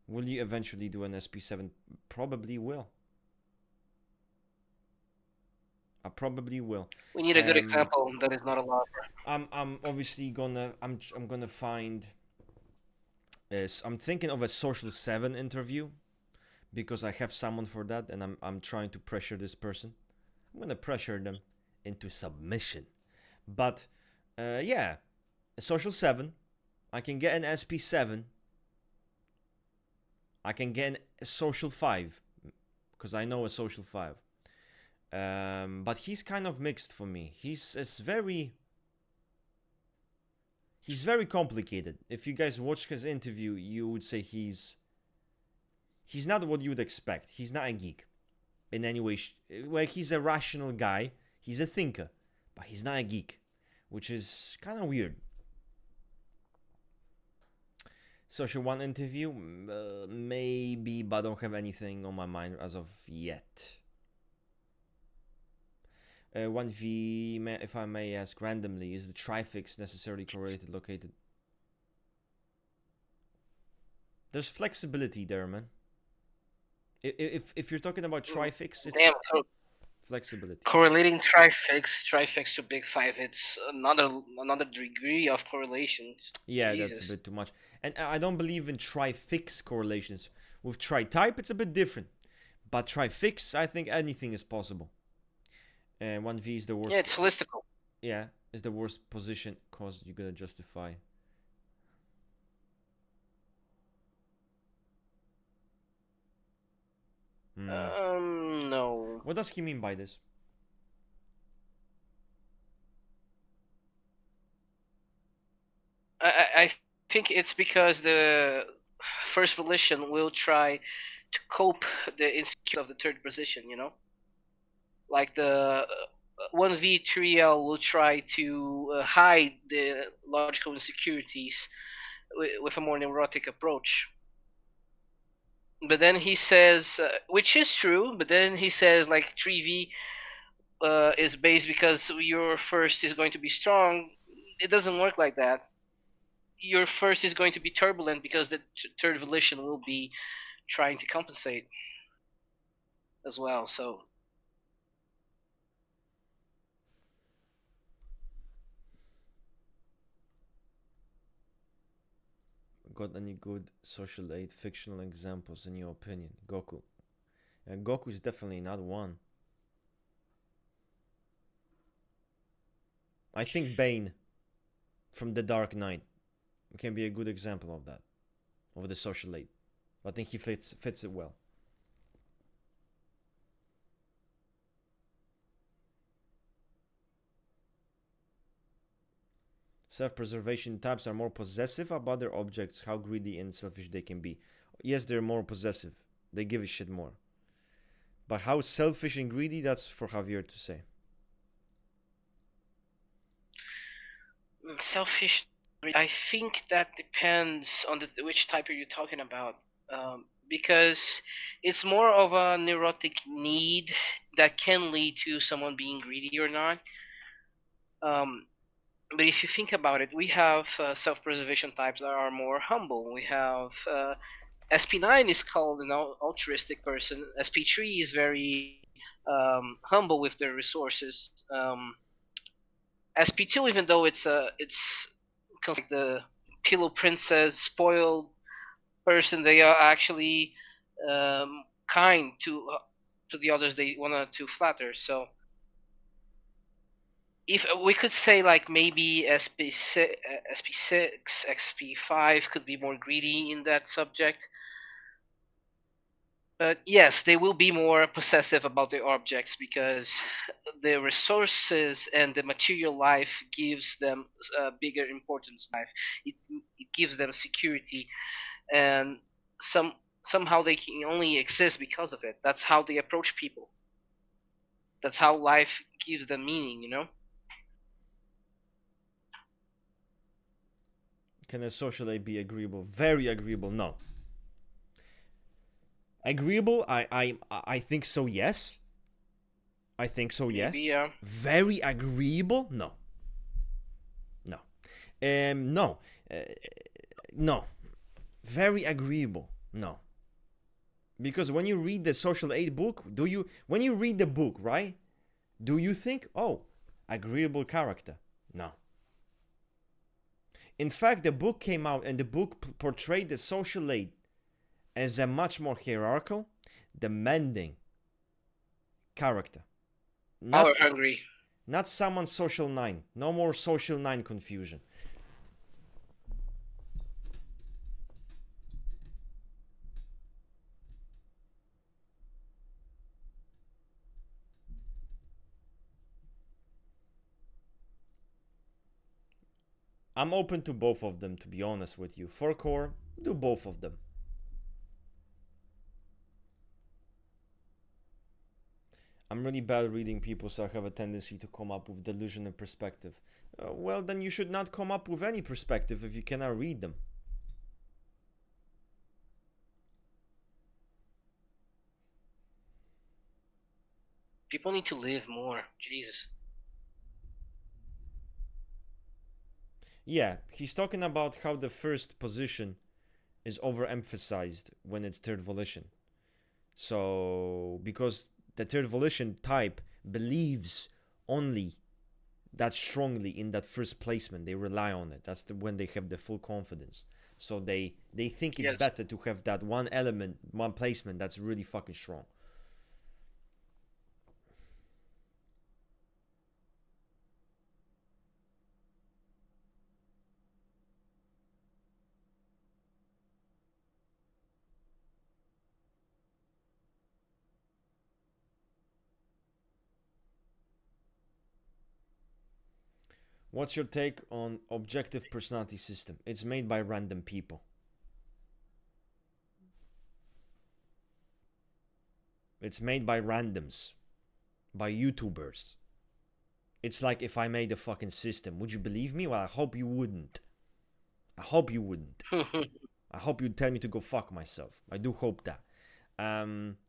Will you eventually do an SP7? Probably will. I probably will. We need a good example that is not a lot. I'm obviously gonna I'm gonna find. I'm thinking of a Social 7 interview because I have someone for that, and I'm trying to pressure this person. I'm gonna pressure them into submission. But yeah, a Social 7. I can get an SP7. I can get a Social 5 because I know a Social 5. But he's kind of mixed for me. He's very complicated. If you guys watch his interview, you would say he's not what you would expect. He's not a geek in any way. Well, he's a rational guy. He's a thinker, but he's not a geek, which is kind of weird. Social 1 interview? Maybe, but I don't have anything on my mind as of yet. 1v, if I may ask randomly, is the trifix necessarily correlated located? There's flexibility there, man. If you're talking about trifix, it's flexibility. Correlating trifix to big five. It's another degree of correlations. Yeah, Jesus. That's a bit too much. And I don't believe in trifix correlations. With tri-type, it's a bit different. But trifix, I think anything is possible. And 1v is the worst. Yeah, it's holistical. Yeah, is the worst position cause you gotta justify. No. What does he mean by this? I think it's because the first volition will try to cope the insecurity of the third position, you know? Like the 1v3L will try to hide the logical insecurities with a more neurotic approach. But then he says, which is true, but then he says like 3v is based because your first is going to be strong. It doesn't work like that. Your first is going to be turbulent because the third volition will be trying to compensate as well. So got any good social aid fictional examples in your opinion? Goku. Goku is definitely not one. I think Bane from The Dark Knight can be a good example of that, of the social aid. I think he fits it well. Self-preservation types are more possessive about their objects, how greedy and selfish they can be. Yes, they're more possessive. They give a shit more. But how selfish and greedy, that's for Javier to say. Selfish, I think that depends on which type are you talking about. Because it's more of a neurotic need that can lead to someone being greedy or not. But if you think about it, we have self-preservation types that are more humble. We have SP9 is called an altruistic person. SP3 is very humble with their resources. SP2, even though it's like the pillow princess, spoiled person, they are actually kind to the others they want to flatter. So if we could say like maybe SP6, XP5 could be more greedy in that subject. But yes, they will be more possessive about their objects because the resources and the material life gives them a bigger importance in life. It gives them security, and somehow they can only exist because of it. That's how they approach people. That's how life gives them meaning, you know? Can a social aid be agreeable? Very agreeable, no. Agreeable, I think so, yes. I think so, yes. Maybe, yeah. Very agreeable, no. No. No. No. Very agreeable, no. Because when you read the social aid book, when you read the book, right? Do you think, oh, agreeable character? No. In fact, the book came out and the book portrayed the social aid as a much more hierarchical, demanding character. Power hungry. Not someone social 9. No more social 9 confusion. I'm open to both of them, to be honest with you. For core, do both of them. I'm really bad at reading people, so I have a tendency to come up with delusion and perspective. Well, then you should not come up with any perspective if you cannot read them. People need to live more. Jesus. Yeah, he's talking about how the first position is overemphasized when it's third volition. So, because the third volition type believes only that strongly in that first placement, they rely on it. That's when they have the full confidence. So they think it's Yes. better to have that one element, one placement that's really fucking strong. What's your take on objective personality system? It's made by random people. It's made by randoms, by YouTubers. It's like if I made a fucking system. Would you believe me? Well, I hope you wouldn't. I hope you wouldn't. I hope you'd tell me to go fuck myself. I do hope that.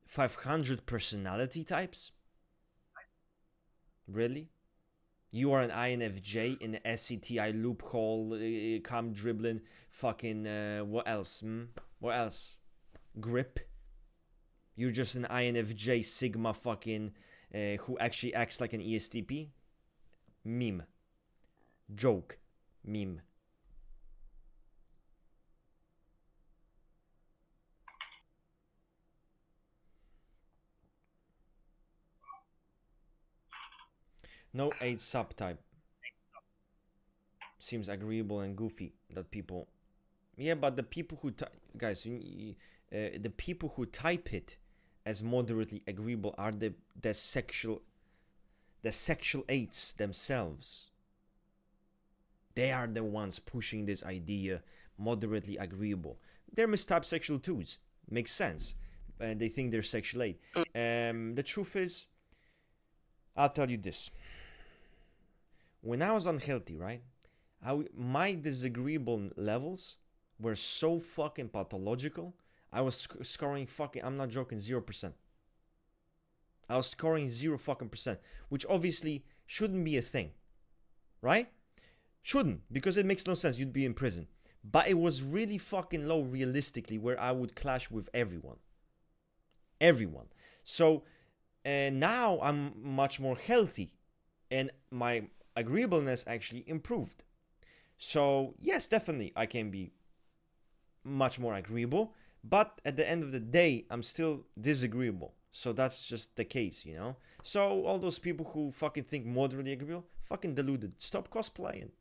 500 personality types? Really? You are an INFJ in the SCTI loophole, come dribbling, fucking, what else? What else? Grip? You're just an INFJ Sigma fucking, who actually acts like an ESTP? Meme. Joke. Meme. No 8 subtype. Seems agreeable and goofy that people. Yeah, but the people who guys, the people who type it as moderately agreeable are the sexual 8s themselves. They are the ones pushing this idea moderately agreeable. They're mistyped sexual 2s. Makes sense. And they think they're sexual 8. The truth is, I'll tell you this. When I was unhealthy, right? My disagreeable levels were so fucking pathological. I was scoring fucking, I'm not joking, 0%. I was scoring 0 fucking percent, which obviously shouldn't be a thing, right? Shouldn't, because it makes no sense. You'd be in prison. But it was really fucking low realistically, where I would clash with everyone. Everyone. So now I'm much more healthy, and my agreeableness actually improved. So yes, definitely I can be much more agreeable, but at the end of the day, I'm still disagreeable. So that's just the case, you know? So all those people who fucking think moderately agreeable, fucking deluded. Stop cosplaying.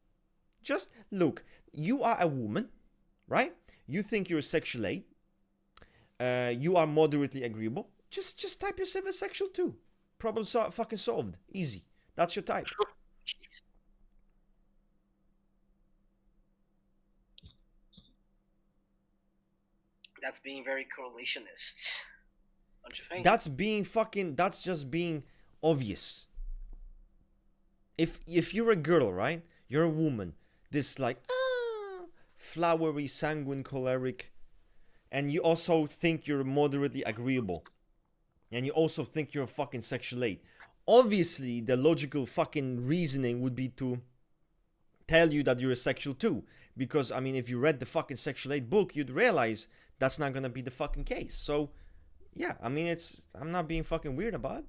Just look, you are a woman, right? You think you're a sexual 8. You are moderately agreeable. Just type yourself as sexual 2. Problem fucking solved. Easy. That's your type. That's being very correlationist. Don't you think? That's just being obvious. If you're a girl, right? You're a woman. This like flowery, sanguine, choleric, and you also think you're moderately agreeable, and you also think you're a fucking sexual 8. Obviously, the logical fucking reasoning would be to tell you that you're a sexual 2, because I mean, if you read the fucking sexual 8 book, you'd realize that's not gonna be the fucking case. So yeah, I mean, I'm not being fucking weird about it.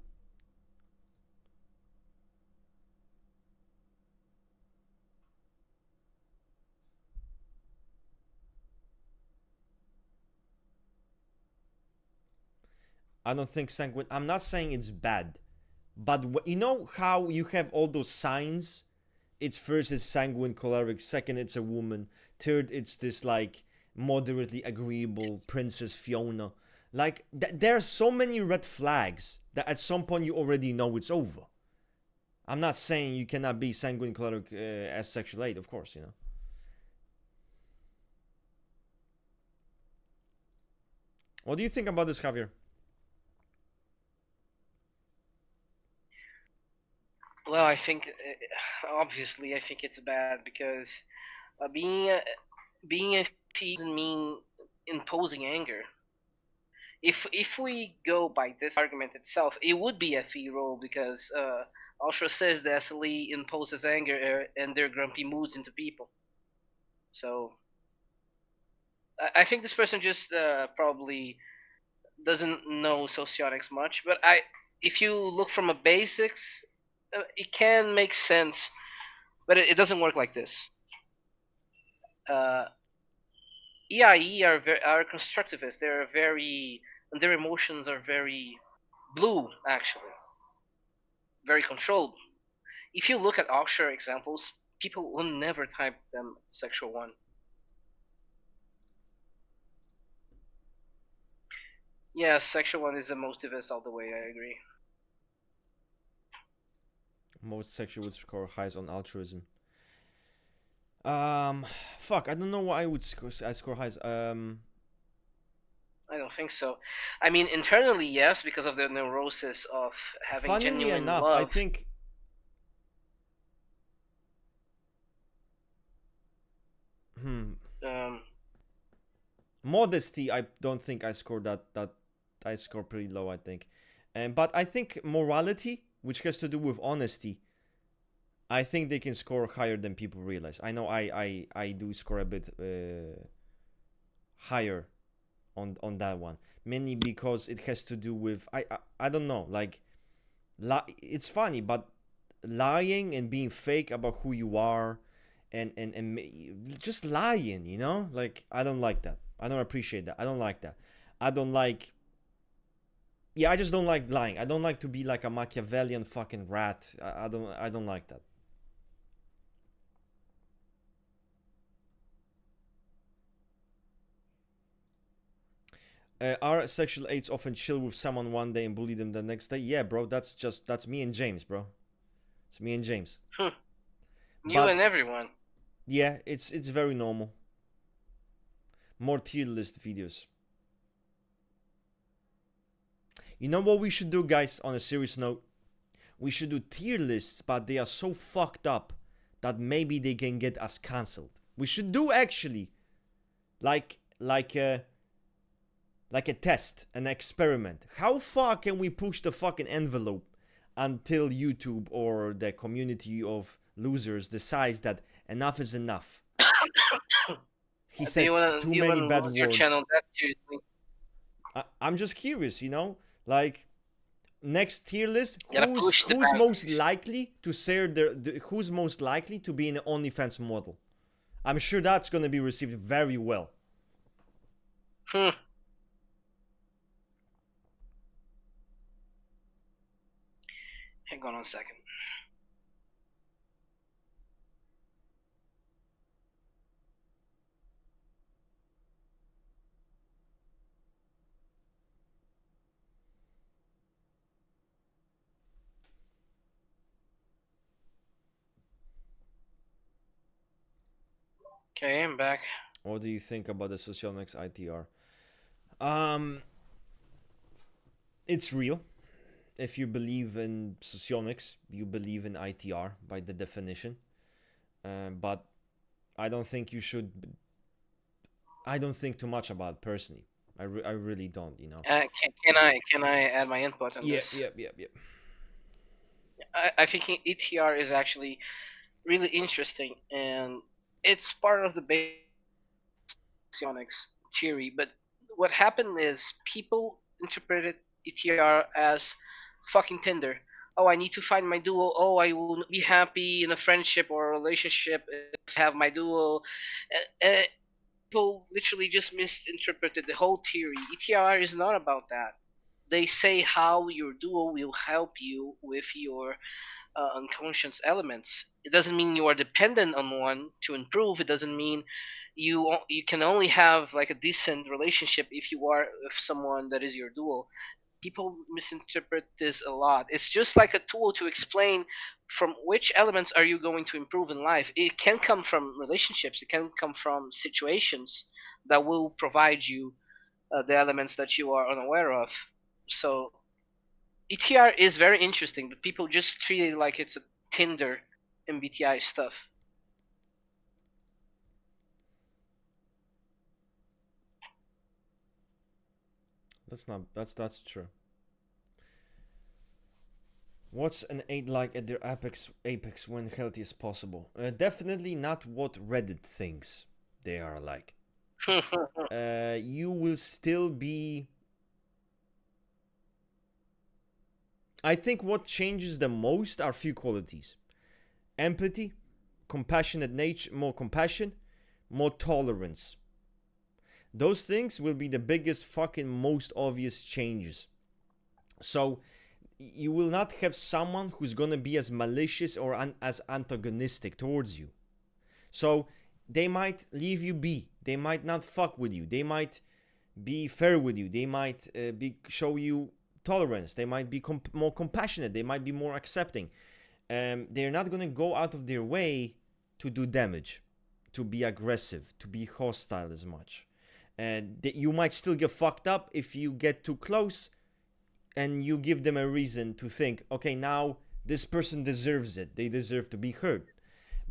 I don't think sanguine. I'm not saying it's bad, but you know how you have all those signs? It's first it's sanguine choleric, second it's a woman, third it's this like moderately agreeable Princess Fiona. Like there are so many red flags that at some point you already know it's over. I'm not saying you cannot be sanguine choleric as sexual 8, of course, you know. What do you think about this, Javier? Well, I think obviously I think it's bad because being a feed doesn't mean imposing anger. if we go by this argument itself, it would be a FE role because Ultra says that SLE imposes anger and their grumpy moods into people. So I think this person just probably doesn't know sociotics much. But if you look from a basics, it can make sense, but it doesn't work like this. Uh, EIE are constructivists. They're very, and their emotions are very blue, actually, very controlled. If you look at offshore examples, people will never type them sexual one. Yeah, sexual one is the most divist all the way. I agree. Most sexual would score highs on altruism. Fuck, I don't know why I would score highs. I don't think so. I mean, internally, yes, because of the neurosis of having Funnily genuine enough, love. I think. Um, Modesty, I don't think I scored that. I score pretty low, I think. But I think morality, which has to do with honesty, I think they can score higher than people realize. I know I do score a bit higher on that one, mainly because it has to do with I don't know, like it's funny, but lying and being fake about who you are, and just lying, like I don't like that. I don't appreciate that. I don't like that. I don't like. Yeah, I just don't like lying. I don't like to be like a Machiavellian fucking rat. I don't. I don't like that. Are sexual aids often chill with someone one day and bully them the next day? Yeah, bro. That's me and James, bro. It's me and James. you But and everyone. yeah, it's very normal. More tier list videos. You know what we should do, guys? On a serious note, we should do tier lists, but they are so fucked up that maybe they can get us cancelled. We should do actually like a test, an experiment. How far can we push the fucking envelope until YouTube or the community of losers decides that enough is enough? He said too many bad Your words. channel that seriously? I'm just curious, like next tier list, You gotta push the who's most boundaries. likely to share who's most likely to be an OnlyFans model? I'm sure that's gonna be received very well. Hmm. Hang on a second. Okay, I'm back. What do you think about the sociomics ITR? Um, it's real. If you believe in sociomics, you believe in ITR by the definition. But I don't think you should. I don't think too much about it personally. I really don't. Can I add my input on Yep, this? yep, yep, yep. I think ETR is actually really interesting, and it's part of the basics theory. But what happened is people interpreted ETR as fucking Tinder. Oh, I need to find my duo. Oh, I will be happy in a friendship or a relationship if I have my duo. And people literally just misinterpreted the whole theory. ETR is not about that. They say how your duo will help you with your unconscious elements. It doesn't mean you are dependent on one to improve. It doesn't mean you can only have like a decent relationship if you are with someone that is your duo. People misinterpret this a lot. It's just like a tool to explain from which elements are you going to improve in life. It can come from relationships. It can come from situations that will provide you the elements that you are unaware of. So ETR is very interesting, but people just treat it like it's a Tinder MBTI stuff. That's true. What's an 8 like at their apex when healthy as possible? Definitely not what Reddit thinks they are like. You will still be. I think what changes the most are few qualities: empathy, compassionate nature, more compassion, more tolerance. Those things will be the biggest fucking most obvious changes. So you will not have someone who's gonna be as malicious or as antagonistic towards you. So they might leave you be. They might not fuck with you. They might be fair with you. They might show you tolerance. They might be more compassionate. They might be more accepting. They're not gonna go out of their way to do damage, to be aggressive, to be hostile as much. And you might still get fucked up if you get too close and you give them a reason to think, okay, now this person deserves it. They deserve to be hurt.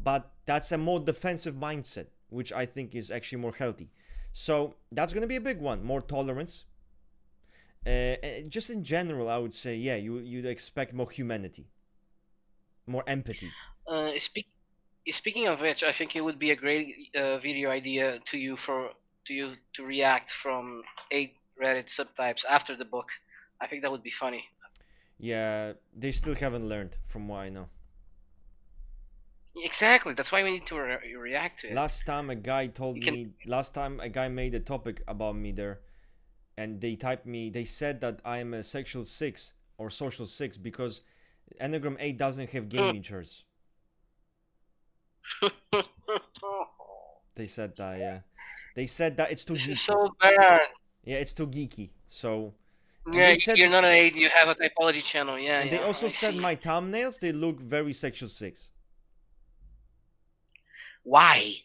But that's a more defensive mindset, which I think is actually more healthy. So that's going to be a big one. More tolerance. Just in general, I would say, yeah, you'd expect more humanity. More empathy. Speaking of which, I think it would be a great video idea to react from 8 Reddit subtypes after the book. I think that would be funny. Yeah, they still haven't learned, from what I know. Exactly. That's why we need to react to it. Last time a guy made a topic about me there, and they said that I'm a sexual 6 or social 6 because Enneagram 8 doesn't have gaming chairs. They said that, yeah. They said that it's too geeky. So bad. Yeah, it's too geeky. So. Yeah, you're not an 8. You have a typology channel. Yeah. And they also said my thumbnails, they look very sexual 6. Why?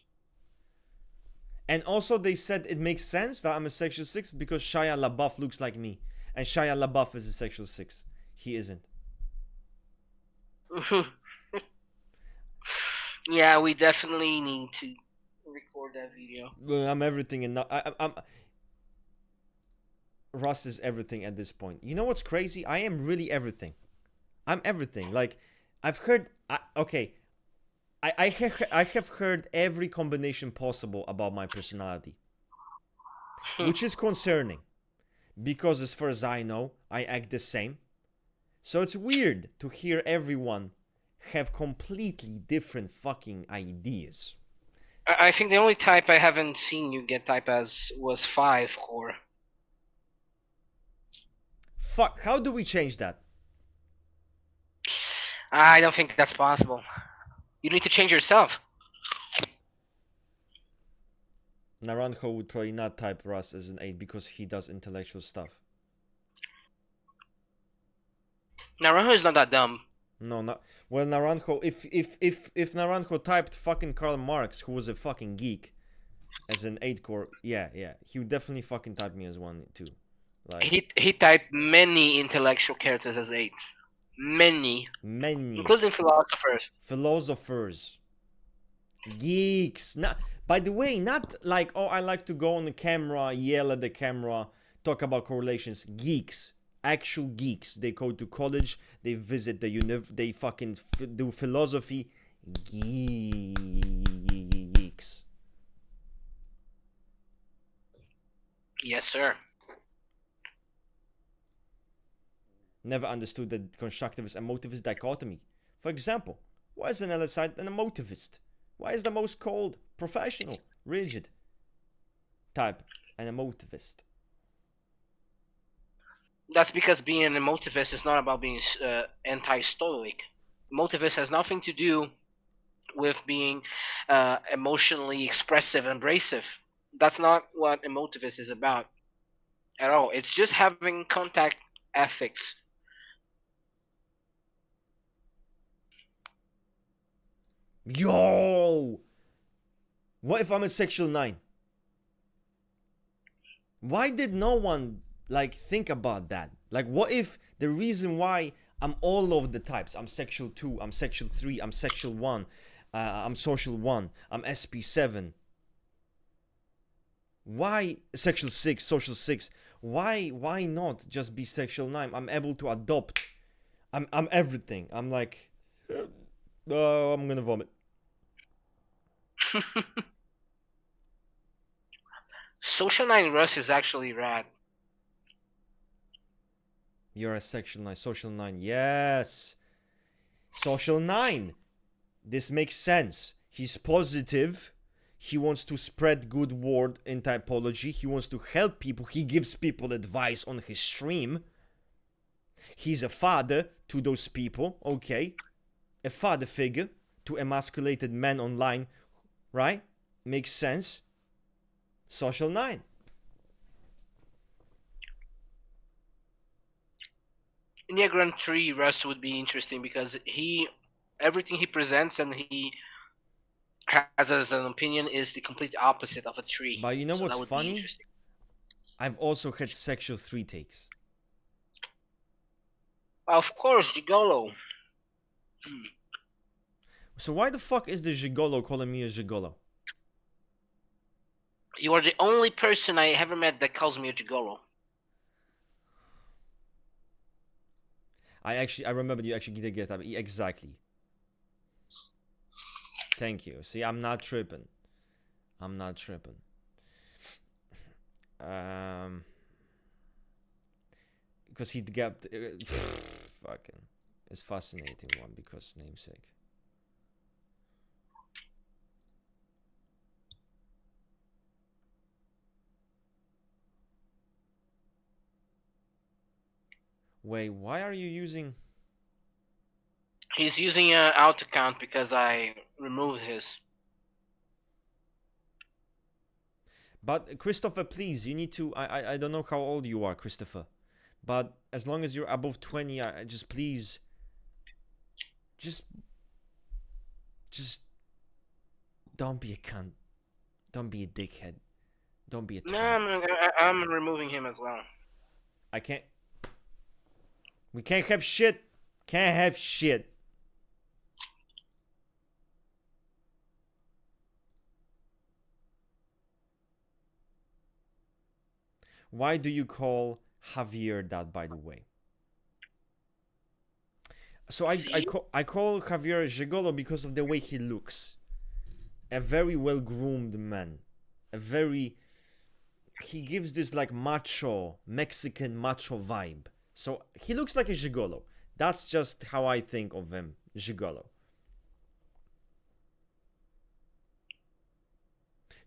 And also they said it makes sense that I'm a sexual 6 because Shia LaBeouf looks like me. And Shia LaBeouf is a sexual 6. He isn't. Yeah, we definitely need to record that video. Well, I'm everything and I'm Russ is everything at this point. You know what's crazy? I am really everything. I'm everything. Like, I've heard... I have heard every combination possible about my personality. Which is concerning. Because as far as I know, I act the same. So it's weird to hear everyone have completely different fucking ideas. I think the only type I haven't seen you get type as was 5 core. Fuck, how do we change that? I don't think that's possible. You need to change yourself. Naranjo would probably not type Russ as an 8 because he does intellectual stuff. Naranjo is not that dumb. No, not well. Naranjo, if Naranjo typed fucking Karl Marx, who was a fucking geek, as an 8 core, yeah, he would definitely fucking type me as one too. Like, he typed many intellectual characters as 8. Many. Including philosophers. Geeks. Not, by the way, not like, oh, I like to go on the camera, yell at the camera, talk about correlations. Geeks. Actual geeks. They go to college, they visit the they fucking do philosophy. Geeks. Yes, sir. Never understood the constructivist and emotivist dichotomy. For example, why is an LSI an emotivist? Why is the most cold, professional, rigid type an emotivist? That's because being an emotivist is not about being anti-stoic. Emotivist has nothing to do with being emotionally expressive and abrasive. That's not what emotivist is about at all. It's just having contact ethics. Yo! What if I'm a sexual 9? Why did no one think about that? Like, what if the reason why I'm all of the types, I'm sexual 2, I'm sexual 3, I'm sexual 1, I'm social 1, I'm SP7. Why sexual 6, social 6? Why not just be sexual 9? I'm able to adopt. I'm everything. I'm like, oh, I'm gonna vomit. Social 9 Russ is actually rad. You're a sexual 9, social 9. Yes. Social 9. This makes sense. He's positive. He wants to spread good word in typology. He wants to help people. He gives people advice on his stream. He's a father to those people, okay? A father figure to emasculated men online, right? Makes sense. Social 9. Enneagram 3 Russ would be interesting because everything he presents and he has as an opinion is the complete opposite of a 3. But you know so what's that would be funny? interesting. I've also had sexual 3 takes. Of course, Gigolo. So why the fuck is the gigolo calling me a gigolo? You are the only person I ever met that calls me a Gigolo. I remember you actually did get that. Exactly. Thank you. See, I'm not tripping. I'm not tripping. Because he got fucking. It's fascinating one because namesake. Wait, why are you using? He's using an out account because I removed his. But Christopher, please, you need to. I don't know how old you are, Christopher, but as long as you're above 20, I just please, just don't be a cunt, don't be a dickhead, don't be a twat. No, I'm removing him as well. I can't. We can't have shit. Can't have shit. Why do you call Javier that, by the way? So I call Javier Gigolo because of the way he looks. A very well groomed man. He gives this like macho, Mexican macho vibe. So he looks like a gigolo. That's just how I think of him, gigolo.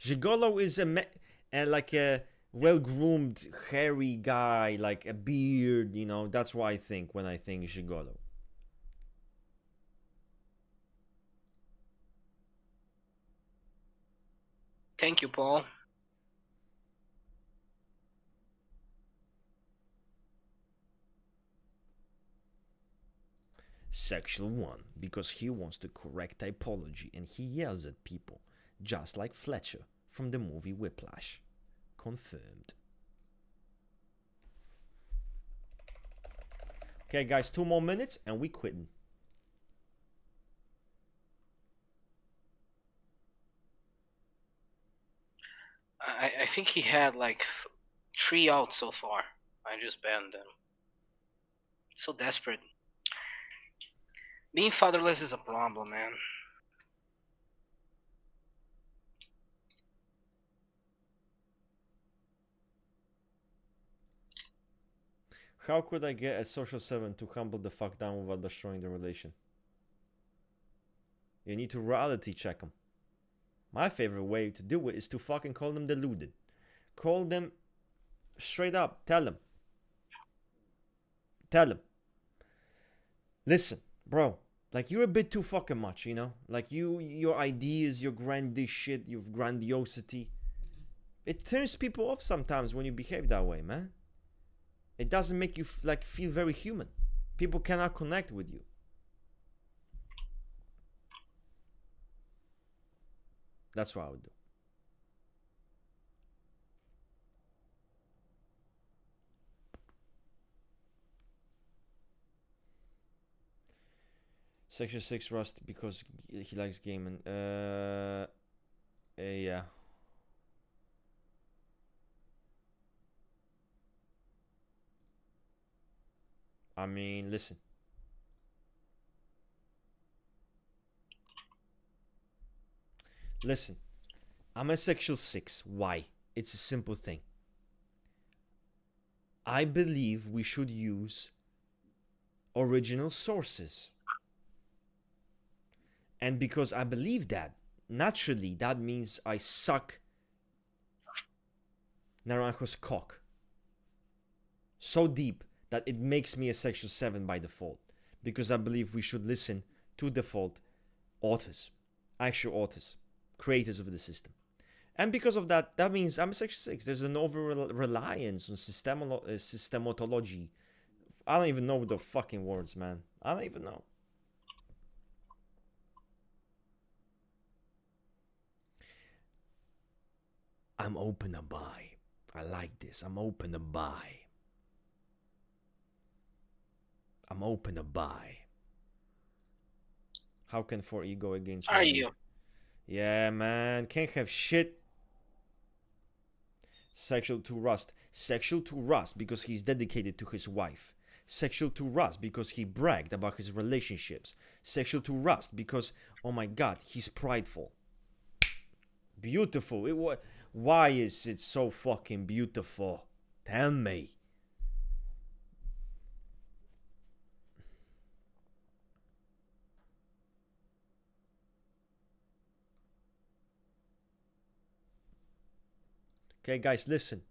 Gigolo is like a well-groomed, hairy guy, like a beard. That's what I think when I think gigolo. Thank you, Paul. Sexual 1, because he wants to correct typology and he yells at people, just like Fletcher from the movie Whiplash. Confirmed. Okay, guys, 2 more minutes and we quitting. I think he had like 3 out so far. I just banned them. So desperate. Being fatherless is a problem, man. How could I get a social 7 to humble the fuck down without destroying the relation? You need to reality check them. My favorite way to do it is to fucking call them deluded. Call them straight up. Tell them. Listen, bro. Like, you're a bit too fucking much, Like, your ideas, your shit, your grandiosity. It turns people off sometimes when you behave that way, man. It doesn't make you feel very human. People cannot connect with you. That's what I would do. Section 6 Rust because he likes gaming. Yeah. I mean, listen. Listen. I'm a sexual 6. Why? It's a simple thing. I believe we should use original sources. And because I believe that, naturally, that means I suck Naranjo's cock so deep that it makes me a sexual 7 by default. Because I believe we should listen to default authors, actual authors, creators of the system. And because of that, that means I'm a sexual 6. There's an over reliance on systematology. I don't even know the fucking words, man. I don't even know. I'm open to buy. I like this. I'm open to buy. I'm open to buy. How can 4E go against 1E? Are you? Yeah, man. Can't have shit. Sexual to Rust. Sexual to Rust because he's dedicated to his wife. Sexual to Rust because he bragged about his relationships. Sexual to Rust because, oh my god, he's prideful. Beautiful. Why is it so fucking beautiful? Tell me. Okay, guys, listen.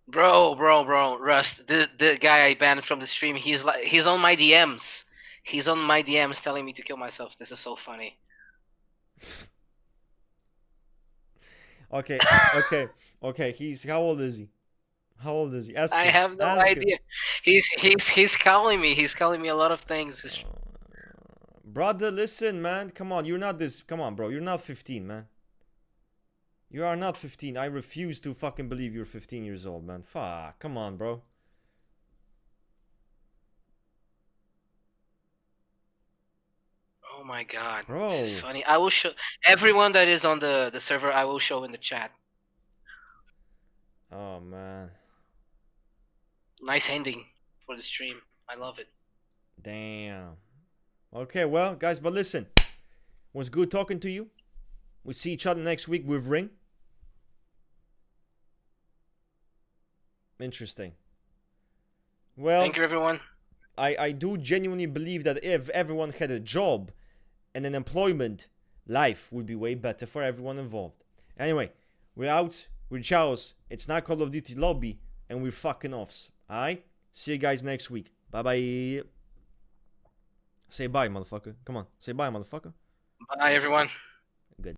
Bro, Rust, the guy I banned from the stream, he's on my DMs. He's on my DMs telling me to kill myself. This is so funny. Okay, okay. How old is he? How old is he? Ask I him. have no Ask him. idea. He's calling me. He's calling me a lot of things. Brother, listen, man. Come on, you're not this. Come on, bro. You're not 15, man. You are not 15. I refuse to fucking believe you're 15 years old, man. Fuck. Come on, bro. Oh my god, Bro. this is funny. I will show everyone that is on the server. I will show in the chat. Oh man. Nice ending for the stream. I love it. Damn. Okay, well, guys, but listen. It was good talking to you. We see each other next week with Ring. Interesting. Well, thank you, everyone. I do genuinely believe that if everyone had a job and an employment, life would be way better for everyone involved. Anyway, we're out. We're Chaos. It's not Call of Duty Lobby, and we're fucking offs. Alright? See you guys next week. Bye bye. Say bye, motherfucker. Come on. Say bye, motherfucker. Bye, everyone.